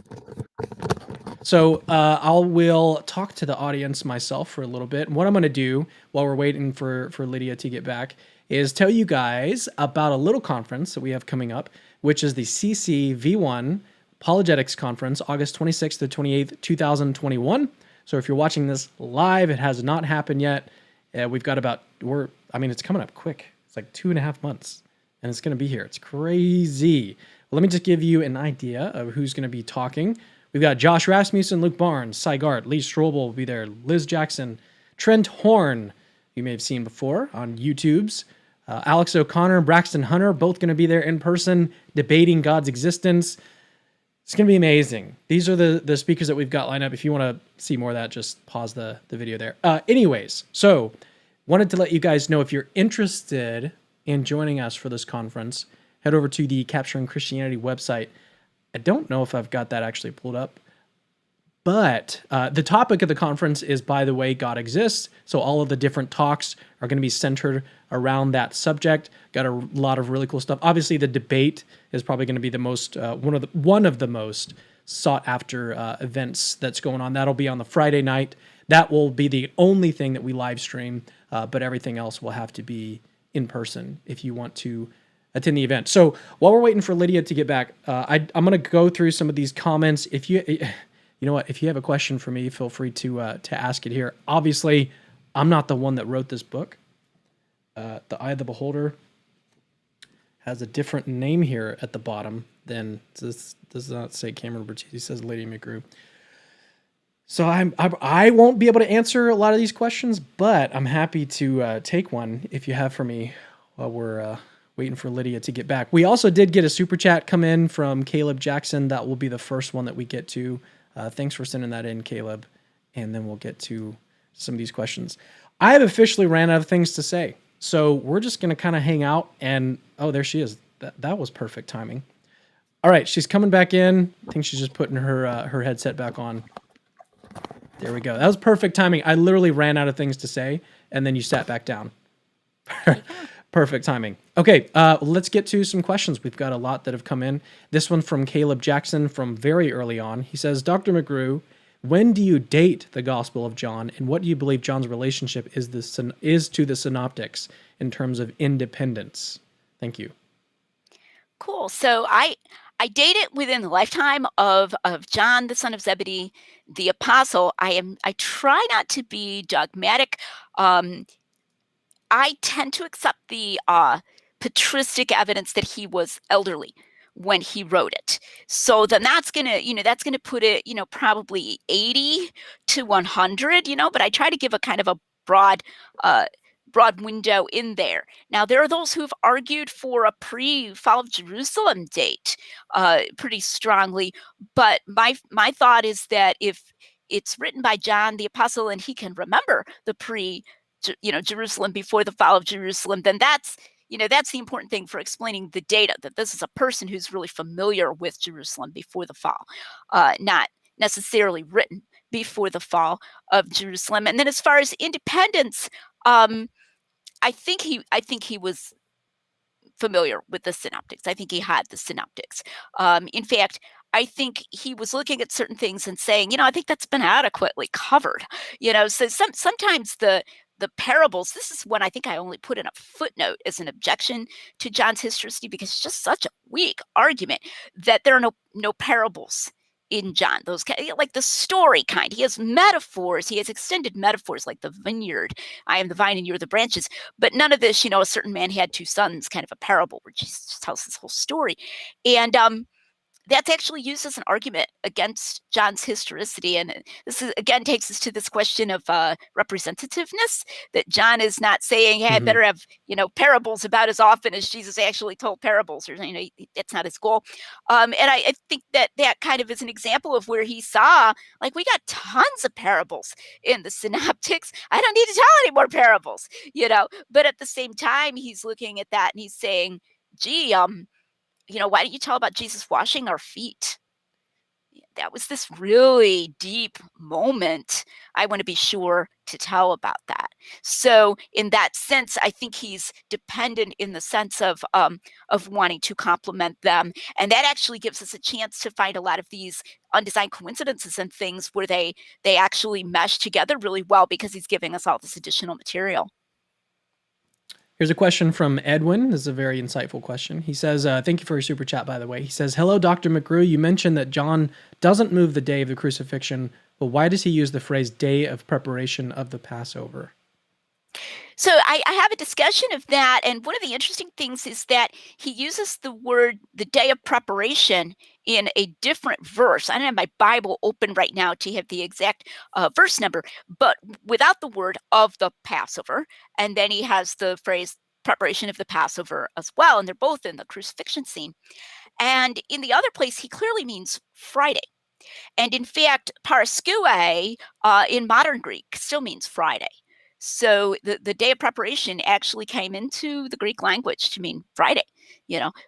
So I will talk to the audience myself for a little bit. And what I'm going to do while we're waiting for Lydia to get back is tell you guys about a little conference that we have coming up, which is the Cc V1 Apologetics Conference, August 26th to 28th, 2021. So if you're watching this live, it has not happened yet. We've got it's coming up quick. It's like 2.5 months, and it's going to be here. It's crazy. Well, let me just give you an idea of who's going to be talking. We've got Josh Rasmussen, Luke Barnes, Cy Gart, Lee Strobel will be there, Liz Jackson, Trent Horn, you may have seen before on YouTube's, Alex O'Connor, Braxton Hunter, both going to be there in person, debating God's existence. It's going to be amazing. These are the speakers that we've got lined up. If you want to see more of that, just pause the video there. Anyways, so wanted to let you guys know if you're interested in joining us for this conference, head over to the Capturing Christianity website. I don't know if I've got that actually pulled up, but the topic of the conference is, by the way, God exists. So all of the different talks are going to be centered around that subject. Got a lot of really cool stuff. Obviously, the debate is probably going to be the most one of the most sought after events that's going on. That'll be on the Friday night. That will be the only thing that we live stream, but everything else will have to be in person if you want to attend the event. So while we're waiting for Lydia to get back, I'm going to go through some of these comments. If you know what, if you have a question for me, feel free to ask it here. Obviously, I'm not the one that wrote this book. The Eye of the Beholder has a different name here at the bottom than this. Does not say Cameron Bertuzzi. It says Lydia McGrew. So I won't be able to answer a lot of these questions, but I'm happy to take one if you have for me while we're waiting for Lydia to get back. We also did get a super chat come in from Caleb Jackson. That will be the first one that we get to. Thanks for sending that in, Caleb. And then we'll get to some of these questions. I have officially ran out of things to say. So we're just going to kind of hang out and, oh, there she is. That was perfect timing. All right, she's coming back in. I think she's just putting her headset back on. There we go. That was perfect timing. I literally ran out of things to say, and then you sat back down. Perfect timing. Okay, let's get to some questions. We've got a lot that have come in. This one from Caleb Jackson from very early on. He says, Dr. McGrew, when do you date the Gospel of John, and what do you believe John's relationship is to the Synoptics in terms of independence? Thank you. Cool. So I date it within the lifetime of John, the son of Zebedee, the apostle. I try not to be dogmatic. I tend to accept the patristic evidence that he was elderly when he wrote it. So then that's gonna put it, probably 80 to 100, but I try to give a kind of a broad window in there. Now, there are those who've argued for a pre-fall of Jerusalem date pretty strongly, but my thought is that if it's written by John the apostle and he can remember the Jerusalem before the fall of Jerusalem, then that's the important thing for explaining the data, that this is a person who's really familiar with Jerusalem before the fall, not necessarily written before the fall of Jerusalem. And then as far as independence, I think he was familiar with the Synoptics. I think he had the Synoptics. In fact, I think he was looking at certain things and saying, I think that's been adequately covered. So sometimes the parables, this is when I think I only put in a footnote as an objection to John's historicity, because it's just such a weak argument that there are no parables in John. Those like the story kind. He has metaphors. He has extended metaphors like the vineyard. I am the vine and you're the branches. But none of this, a certain man had two sons, kind of a parable where Jesus tells this whole story. And that's actually used as an argument against John's historicity. And this again takes us to this question of representativeness, that John is not saying, hey, I better have, parables about as often as Jesus actually told parables, or, that's not his goal. And I think that kind of is an example of where he saw, like, we got tons of parables in the Synoptics. I don't need to tell any more parables, but at the same time, he's looking at that and he's saying, gee, why don't you tell about Jesus washing our feet? that was this really deep moment. I want to be sure to tell about that. So in that sense, I think he's dependent in the sense of wanting to complement them. And that actually gives us a chance to find a lot of these undesigned coincidences and things where they actually mesh together really well because he's giving us all this additional material. Here's a question from Edwin. This is a very insightful question. He says, thank you for your super chat, by the way. He says, hello, Dr. McGrew. You mentioned that John doesn't move the day of the crucifixion, but why does he use the phrase day of preparation of the Passover? So I have a discussion of that, and one of the interesting things is that he uses the word the day of preparation in a different verse. I don't have my Bible open right now to have the exact verse number, but without the word of the Passover. And then he has the phrase preparation of the Passover as well, and they're both in the crucifixion scene. And in the other place, he clearly means Friday. And in fact, paraskeue in modern Greek still means Friday. So the day of preparation actually came into the Greek language to mean Friday,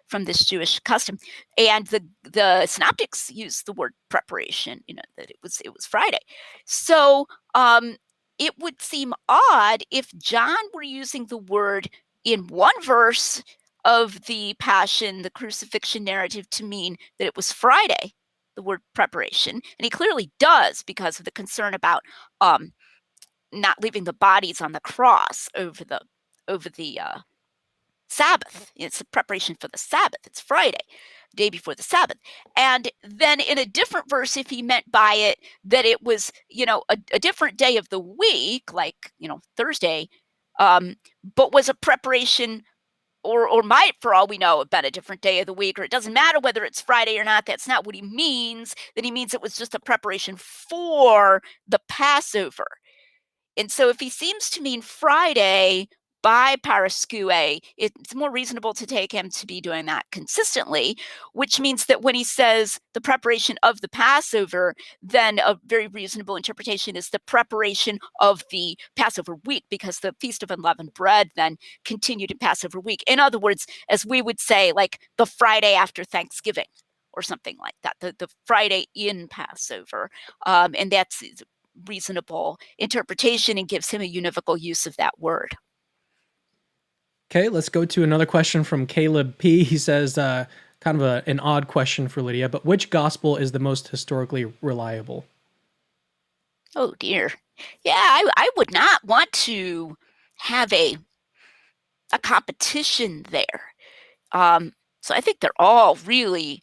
from this Jewish custom. And the Synoptics used the word preparation, that it was Friday. So it would seem odd if John were using the word in one verse of the Passion, the crucifixion narrative, to mean that it was Friday, the word preparation. And he clearly does because of the concern about not leaving the bodies on the cross over the Sabbath. It's a preparation for the Sabbath. It's Friday, day before the Sabbath. And then in a different verse, if he meant by it that it was, a different day of the week, like, Thursday, but was a preparation or might, for all we know, have been a different day of the week, or it doesn't matter whether it's Friday or not. That's not what he means. Then he means it was just a preparation for the Passover. And so if he seems to mean Friday by paraskeue, it's more reasonable to take him to be doing that consistently, which means that when he says the preparation of the Passover, then a very reasonable interpretation is the preparation of the Passover week, because the Feast of Unleavened Bread then continued in Passover week. In other words, as we would say, like the Friday after Thanksgiving or something like that, the Friday in Passover. And that's reasonable interpretation and gives him a univocal use of that word. Okay, let's go to another question from Caleb P. He says, kind of an odd question for Lydia, but which gospel is the most historically reliable? Oh dear. Yeah, I would not want to have a competition there. So I think they're all really,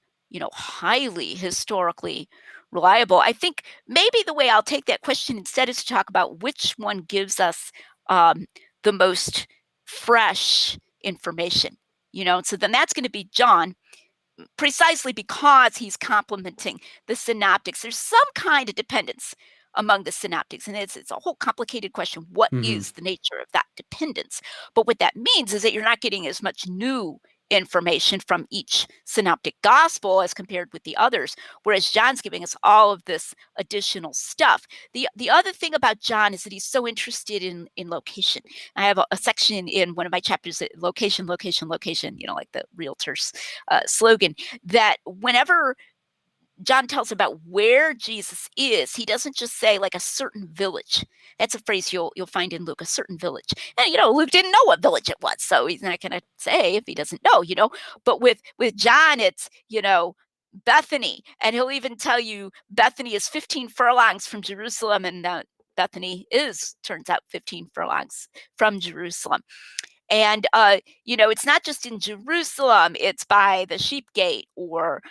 highly historically reliable. I think maybe the way I'll take that question instead is to talk about which one gives us the most fresh information, so then that's going to be John, precisely because he's complementing the Synoptics. There's some kind of dependence among the Synoptics, and it's a whole complicated question. What is the nature of that dependence? But what that means is that you're not getting as much new information from each synoptic gospel as compared with the others, whereas John's giving us all of this additional stuff. The other thing about John is that he's so interested in location. I have a section in one of my chapters, location, location, location, like the realtor's slogan, that whenever John tells about where Jesus is, he doesn't just say like a certain village. That's a phrase you'll find in Luke, a certain village. And Luke didn't know what village it was, so he's not going to say if he doesn't know, But with John, it's Bethany, and he'll even tell you Bethany is 15 furlongs from Jerusalem, and Bethany turns out 15 furlongs from Jerusalem. And, it's not just in Jerusalem, it's by the sheep gate or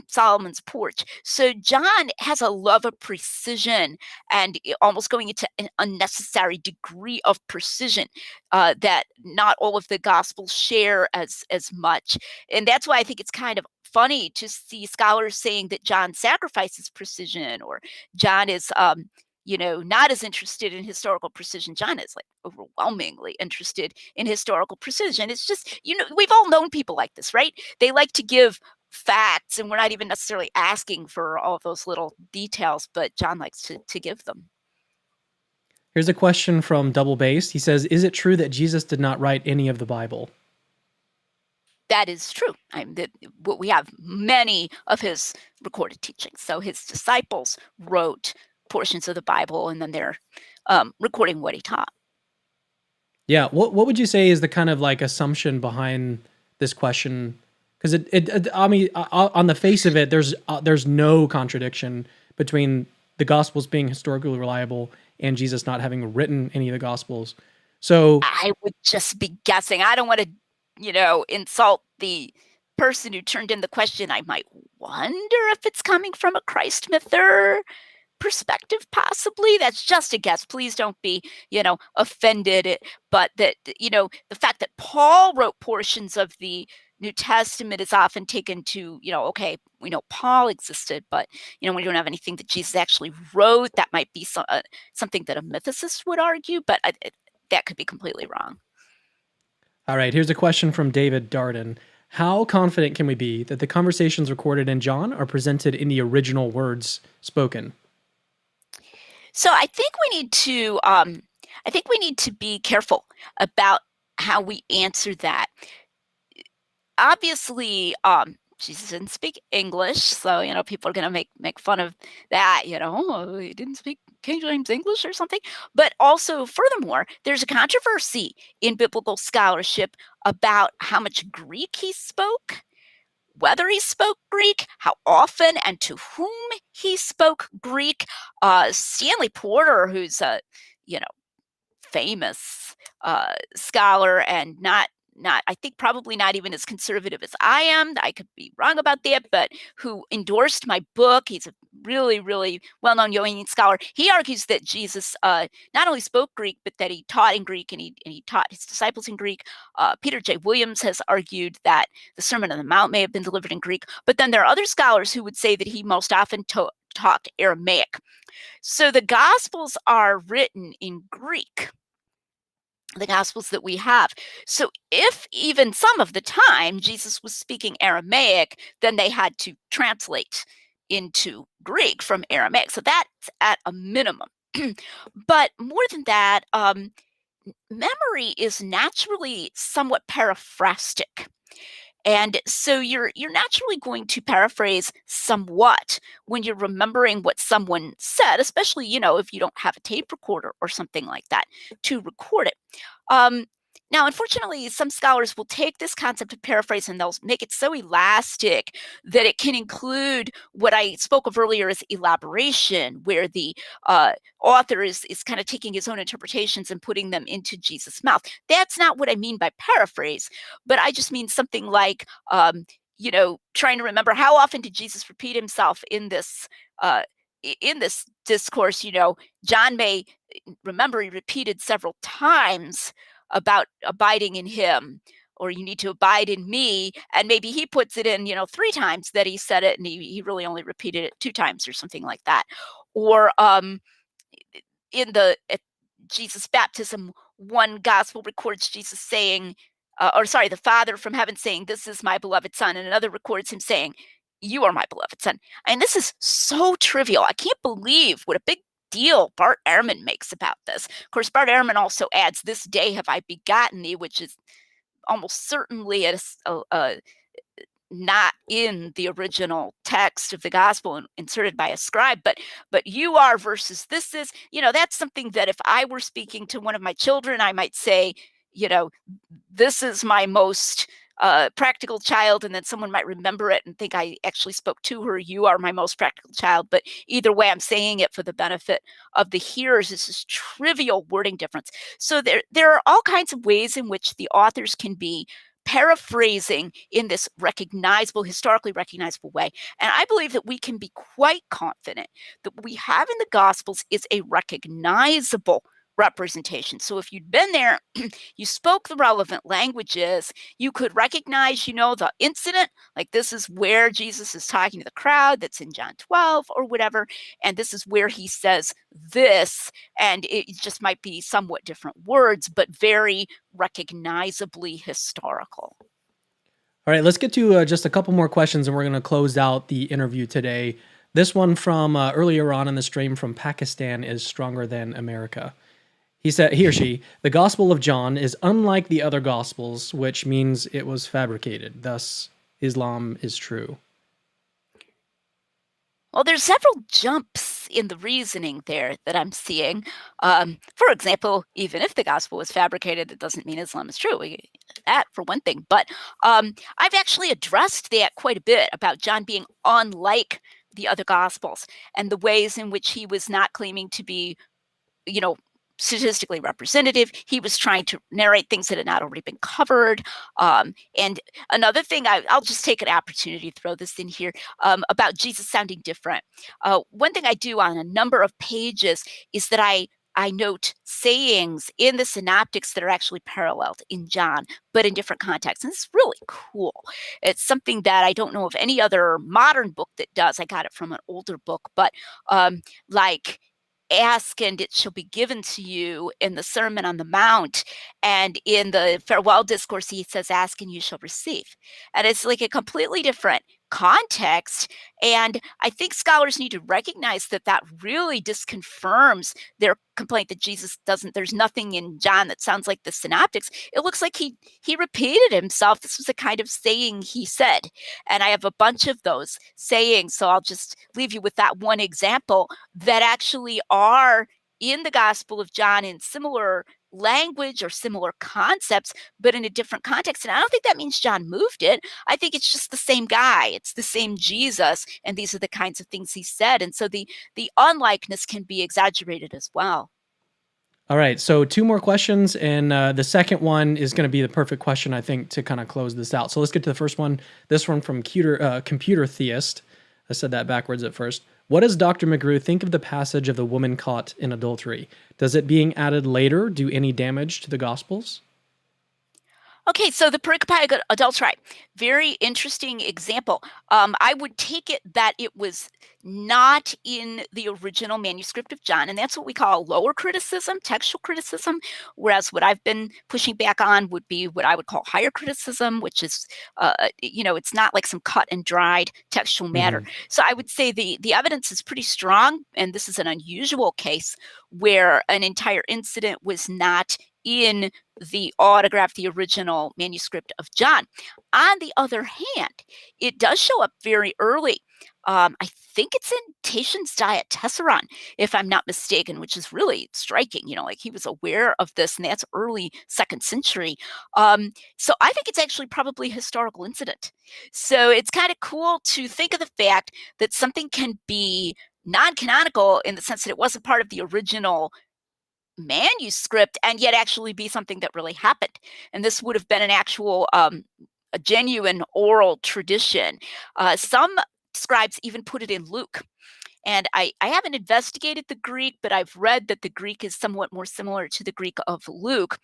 Solomon's porch. So John has a love of precision and almost going into an unnecessary degree of precision that not all of the Gospels share as much. And that's why I think it's kind of funny to see scholars saying that John sacrifices precision, or John is not as interested in historical precision. John is like overwhelmingly interested in historical precision. It's just, we've all known people like this, right? They like to give facts, and we're not even necessarily asking for all of those little details, but John likes to give them. Here's a question from Double Bass. He says, is it true that Jesus did not write any of the Bible? That is true. We have many of his recorded teachings. So his disciples wrote portions of the Bible, and then they're recording what he taught. Yeah. What would you say is the kind of like assumption behind this question? Because I mean, on the face of it, there's no contradiction between the Gospels being historically reliable and Jesus not having written any of the Gospels. So I would just be guessing. I don't want to, insult the person who turned in the question. I might wonder if it's coming from a Christ myther perspective, possibly. That's just a guess. Please don't be, offended. But that, the fact that Paul wrote portions of the New Testament is often taken to, okay, we know Paul existed, but, we don't have anything that Jesus actually wrote. That might be something that a mythicist would argue, but that could be completely wrong. All right, here's a question from David Darden. How confident can we be that the conversations recorded in John are presented in the original words spoken? So I think we need to be careful about how we answer that. Obviously, Jesus didn't speak English, so people are going to make fun of that. Oh, he didn't speak King James English or something. But also, furthermore, there's a controversy in biblical scholarship about how much Greek he spoke, whether he spoke Greek, how often, and to whom he spoke Greek. Stanley Porter, who's a famous scholar and not I think probably not even as conservative as I am. I could be wrong about that, but who endorsed my book. He's a really, really well-known Joannian scholar. He argues that Jesus not only spoke Greek, but that he taught in Greek, and he taught his disciples in Greek. Peter J. Williams has argued that the Sermon on the Mount may have been delivered in Greek. But then there are other scholars who would say that he most often talked Aramaic. So the Gospels are written in Greek, the Gospels that we have. So if even some of the time Jesus was speaking Aramaic, then they had to translate into Greek from Aramaic. So that's at a minimum. But more than that, memory is naturally somewhat paraphrastic. And so you're naturally going to paraphrase somewhat when you're remembering what someone said, especially, if you don't have a tape recorder or something like that to record it. Now, unfortunately, some scholars will take this concept of paraphrase and they'll make it so elastic that it can include what I spoke of earlier as elaboration, where the author is kind of taking his own interpretations and putting them into Jesus' mouth. That's not what I mean by paraphrase, but I just mean something like, trying to remember how often did Jesus repeat himself in this discourse. John may remember he repeated several times about abiding in him, or you need to abide in me, and maybe he puts it in 3 times that he said it, and he really only repeated it 2 times or something like that. Or at Jesus' baptism, one gospel records Jesus saying, the Father from heaven saying, "This is my beloved Son," and another records him saying, "You are my beloved Son." And this is so trivial. I can't believe what a big deal Bart Ehrman makes about this. Of course, Bart Ehrman also adds, "This day have I begotten thee," which is almost certainly not in the original text of the gospel and inserted by a scribe, but "you are" versus "this is," that's something that if I were speaking to one of my children, I might say, "This is my most practical child," and then someone might remember it and think I actually spoke to her. "You are my most practical child." But either way, I'm saying it for the benefit of the hearers. This is trivial wording difference. So there are all kinds of ways in which the authors can be paraphrasing in this historically recognizable way. And I believe that we can be quite confident that what we have in the Gospels is a recognizable representation. So if you'd been there, you spoke the relevant languages, you could recognize, the incident, like this is where Jesus is talking to the crowd, that's in John 12 or whatever, and this is where he says this, and it just might be somewhat different words, but very recognizably historical. All right, let's get to just a couple more questions and we're going to close out the interview today. This one from earlier on in the stream from Pakistan is Stronger Than America. he or she, the Gospel of John is unlike the other Gospels, which means it was fabricated. Thus, Islam is true. Well, there's several jumps in the reasoning there that I'm seeing. For example, even if the gospel was fabricated, it doesn't mean Islam is true. That for one thing. But I've actually addressed that quite a bit about John being unlike the other gospels and the ways in which he was not claiming to be, statistically representative. He was trying to narrate things that had not already been covered. And another thing, I'll just take an opportunity to throw this in here about Jesus sounding different. One thing I do on a number of pages is that I note sayings in the Synoptics that are actually paralleled in John, but in different contexts. And it's really cool. It's something that I don't know of any other modern book that does. I got it from an older book, but like, ask and it shall be given to you in the Sermon on the Mount. And in the farewell discourse, he says, ask and you shall receive. And it's like a completely different context. And I think scholars need to recognize that that really disconfirms their complaint that Jesus there's nothing in John that sounds like the Synoptics. It looks like he repeated himself. This was a kind of saying he said. And I have a bunch of those sayings. So I'll just leave you with that one example that actually are in the Gospel of John in similar language or similar concepts, but in a different context. And I don't think that means John moved it. I think it's just the same guy. It's the same Jesus. And these are the kinds of things he said. And so the unlikeness can be exaggerated as well. All right, so 2 more questions, and the second one is going to be the perfect question, I think, to kind of close this out. So let's get to the first one. This one from Computer Theist. I said that backwards at first. What does Dr. McGrew think of the passage of the woman caught in adultery? Does it being added later do any damage to the Gospels? Okay, so the pericope adultery, very interesting example. I would take it that it was not in the original manuscript of John, and that's what we call lower criticism, textual criticism, whereas what I've been pushing back on would be what I would call higher criticism, which is, it's not like some cut and dried textual matter. Mm-hmm. So I would say the evidence is pretty strong, and this is an unusual case where an entire incident was not in the autograph, the original manuscript of John. On the other hand, it does show up very early. I think it's in Tatian's Diatessaron, if I'm not mistaken, which is really striking. Like he was aware of this, and that's early 2nd century. So I think it's actually probably a historical incident. So it's kind of cool to think of the fact that something can be non-canonical in the sense that it wasn't part of the original manuscript and yet actually be something that really happened. And this would have been an actual, a genuine oral tradition. Some scribes even put it in Luke. And I haven't investigated the Greek, but I've read that the Greek is somewhat more similar to the Greek of Luke.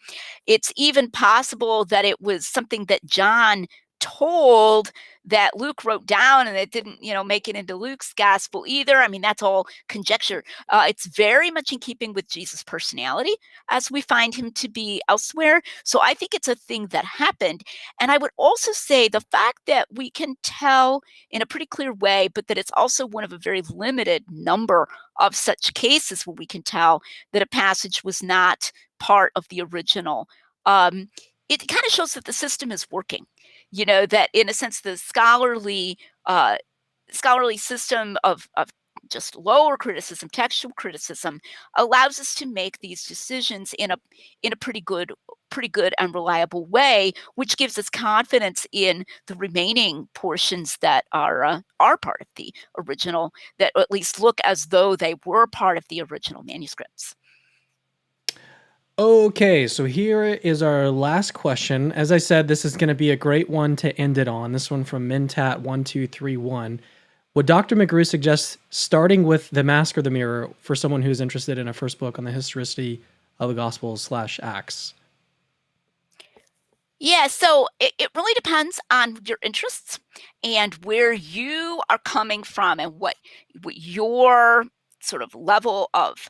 It's even possible that it was something that John told that Luke wrote down and it didn't, make it into Luke's gospel either. I mean, that's all conjecture. It's very much in keeping with Jesus' personality as we find him to be elsewhere. So I think it's a thing that happened. And I would also say the fact that we can tell in a pretty clear way, but that it's also one of a very limited number of such cases where we can tell that a passage was not part of the original. It kind of shows that the system is working. That in a sense, the scholarly system of just lower criticism, textual criticism, allows us to make these decisions in a pretty good and reliable way, which gives us confidence in the remaining portions that are part of the original, that at least look as though they were part of the original manuscripts. Okay, so here is our last question. As I said, this is going to be a great one to end it on. This one from Mintat1231. Would Dr. McGrew suggest starting with The Mask or the Mirror for someone who's interested in a first book on the historicity of the Gospels / Acts? Yeah, so it really depends on your interests and where you are coming from and what your sort of level of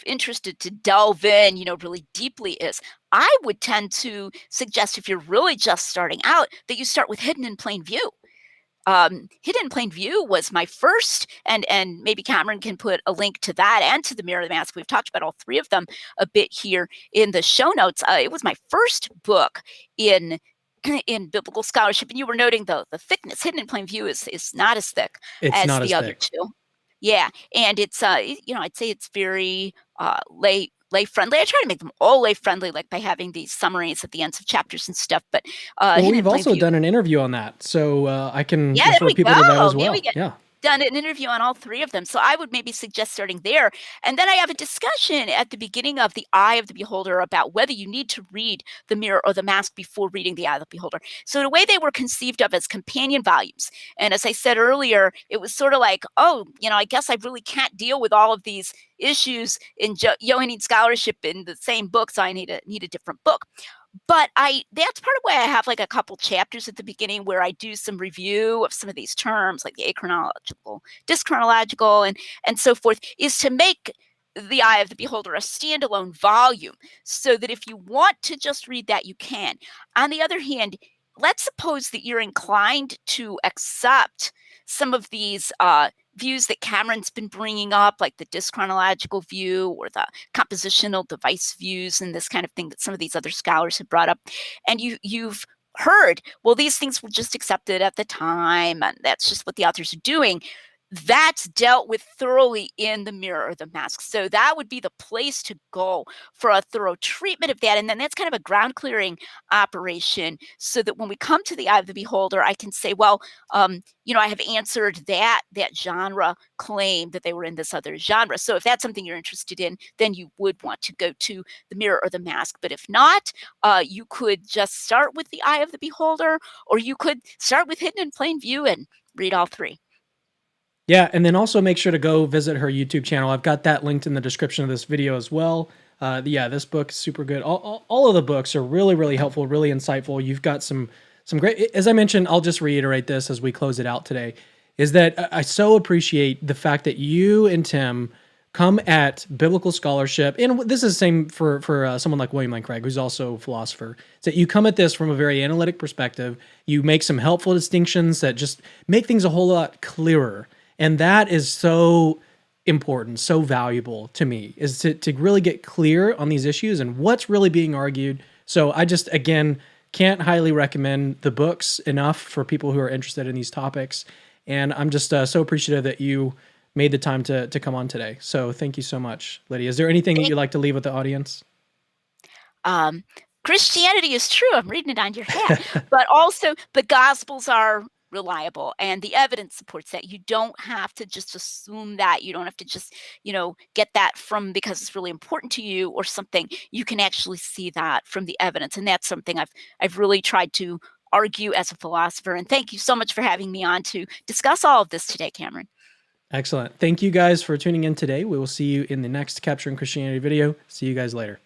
interested to delve in, really deeply is. I would tend to suggest, if you're really just starting out, that you start with Hidden in Plain View. Hidden in Plain View was my first, and maybe Cameron can put a link to that and to the Mirror of the Mask. We've talked about all three of them a bit here in the show notes. It was my first book in biblical scholarship, and you were noting the thickness. Hidden in Plain View is not as thick as the other two. Yeah, and it's I'd say it's very lay friendly. I try to make them all lay friendly, like by having these summaries at the ends of chapters and stuff. But we've also done an interview on that, so I can refer people to that as well. Yeah. Done an interview on all three of them. So I would maybe suggest starting there. And then I have a discussion at the beginning of The Eye of the Beholder about whether you need to read The Mirror or the Mask before reading The Eye of the Beholder. So in a way, they were conceived of as companion volumes. And as I said earlier, it was sort of like, oh, I guess I really can't deal with all of these issues in Johannine scholarship in the same book, so I need a different book. But that's part of why I have like a couple chapters at the beginning where I do some review of some of these terms, like the achronological, dyschronological, and so forth, is to make The Eye of the Beholder a standalone volume, so that if you want to just read that, you can. On the other hand, let's suppose that you're inclined to accept some of these views that Cameron's been bringing up, like the dyschronological view or the compositional device views and this kind of thing that some of these other scholars have brought up. And you've heard, well, these things were just accepted at the time, and that's just what the authors are doing. That's dealt with thoroughly in The Mirror or the Mask. So that would be the place to go for a thorough treatment of that. And then that's kind of a ground clearing operation, so that when we come to The Eye of the Beholder, I can say, well, I have answered that genre claim that they were in this other genre. So if that's something you're interested in, then you would want to go to The Mirror or the Mask. But if not, you could just start with The Eye of the Beholder, or you could start with Hidden in Plain View and read all three. Yeah, and then also make sure to go visit her YouTube channel. I've got that linked in the description of this video as well. This book is super good. All of the books are really, really helpful, really insightful. You've got some great, as I mentioned, I'll just reiterate this as we close it out today, is that I so appreciate the fact that you and Tim come at biblical scholarship, and this is the same for someone like William Lane Craig, who's also a philosopher, is that you come at this from a very analytic perspective. You make some helpful distinctions that just make things a whole lot clearer. And that is so important, so valuable to me, is to really get clear on these issues and what's really being argued. So I just, again, can't highly recommend the books enough for people who are interested in these topics. And I'm just so appreciative that you made the time to come on today. So thank you so much, Lydia. Is there anything that you'd like to leave with the audience? Christianity is true. I'm reading it on your hat. But also the Gospels are reliable, and the evidence supports that. You don't have to just assume that. You don't have to just, get that from because it's really important to you or something. You can actually see that from the evidence, and that's something I've really tried to argue as a philosopher. And thank you so much for having me on to discuss all of this today, Cameron. Excellent. Thank you guys for tuning in today. We will see you in the next Capturing Christianity video. See you guys later.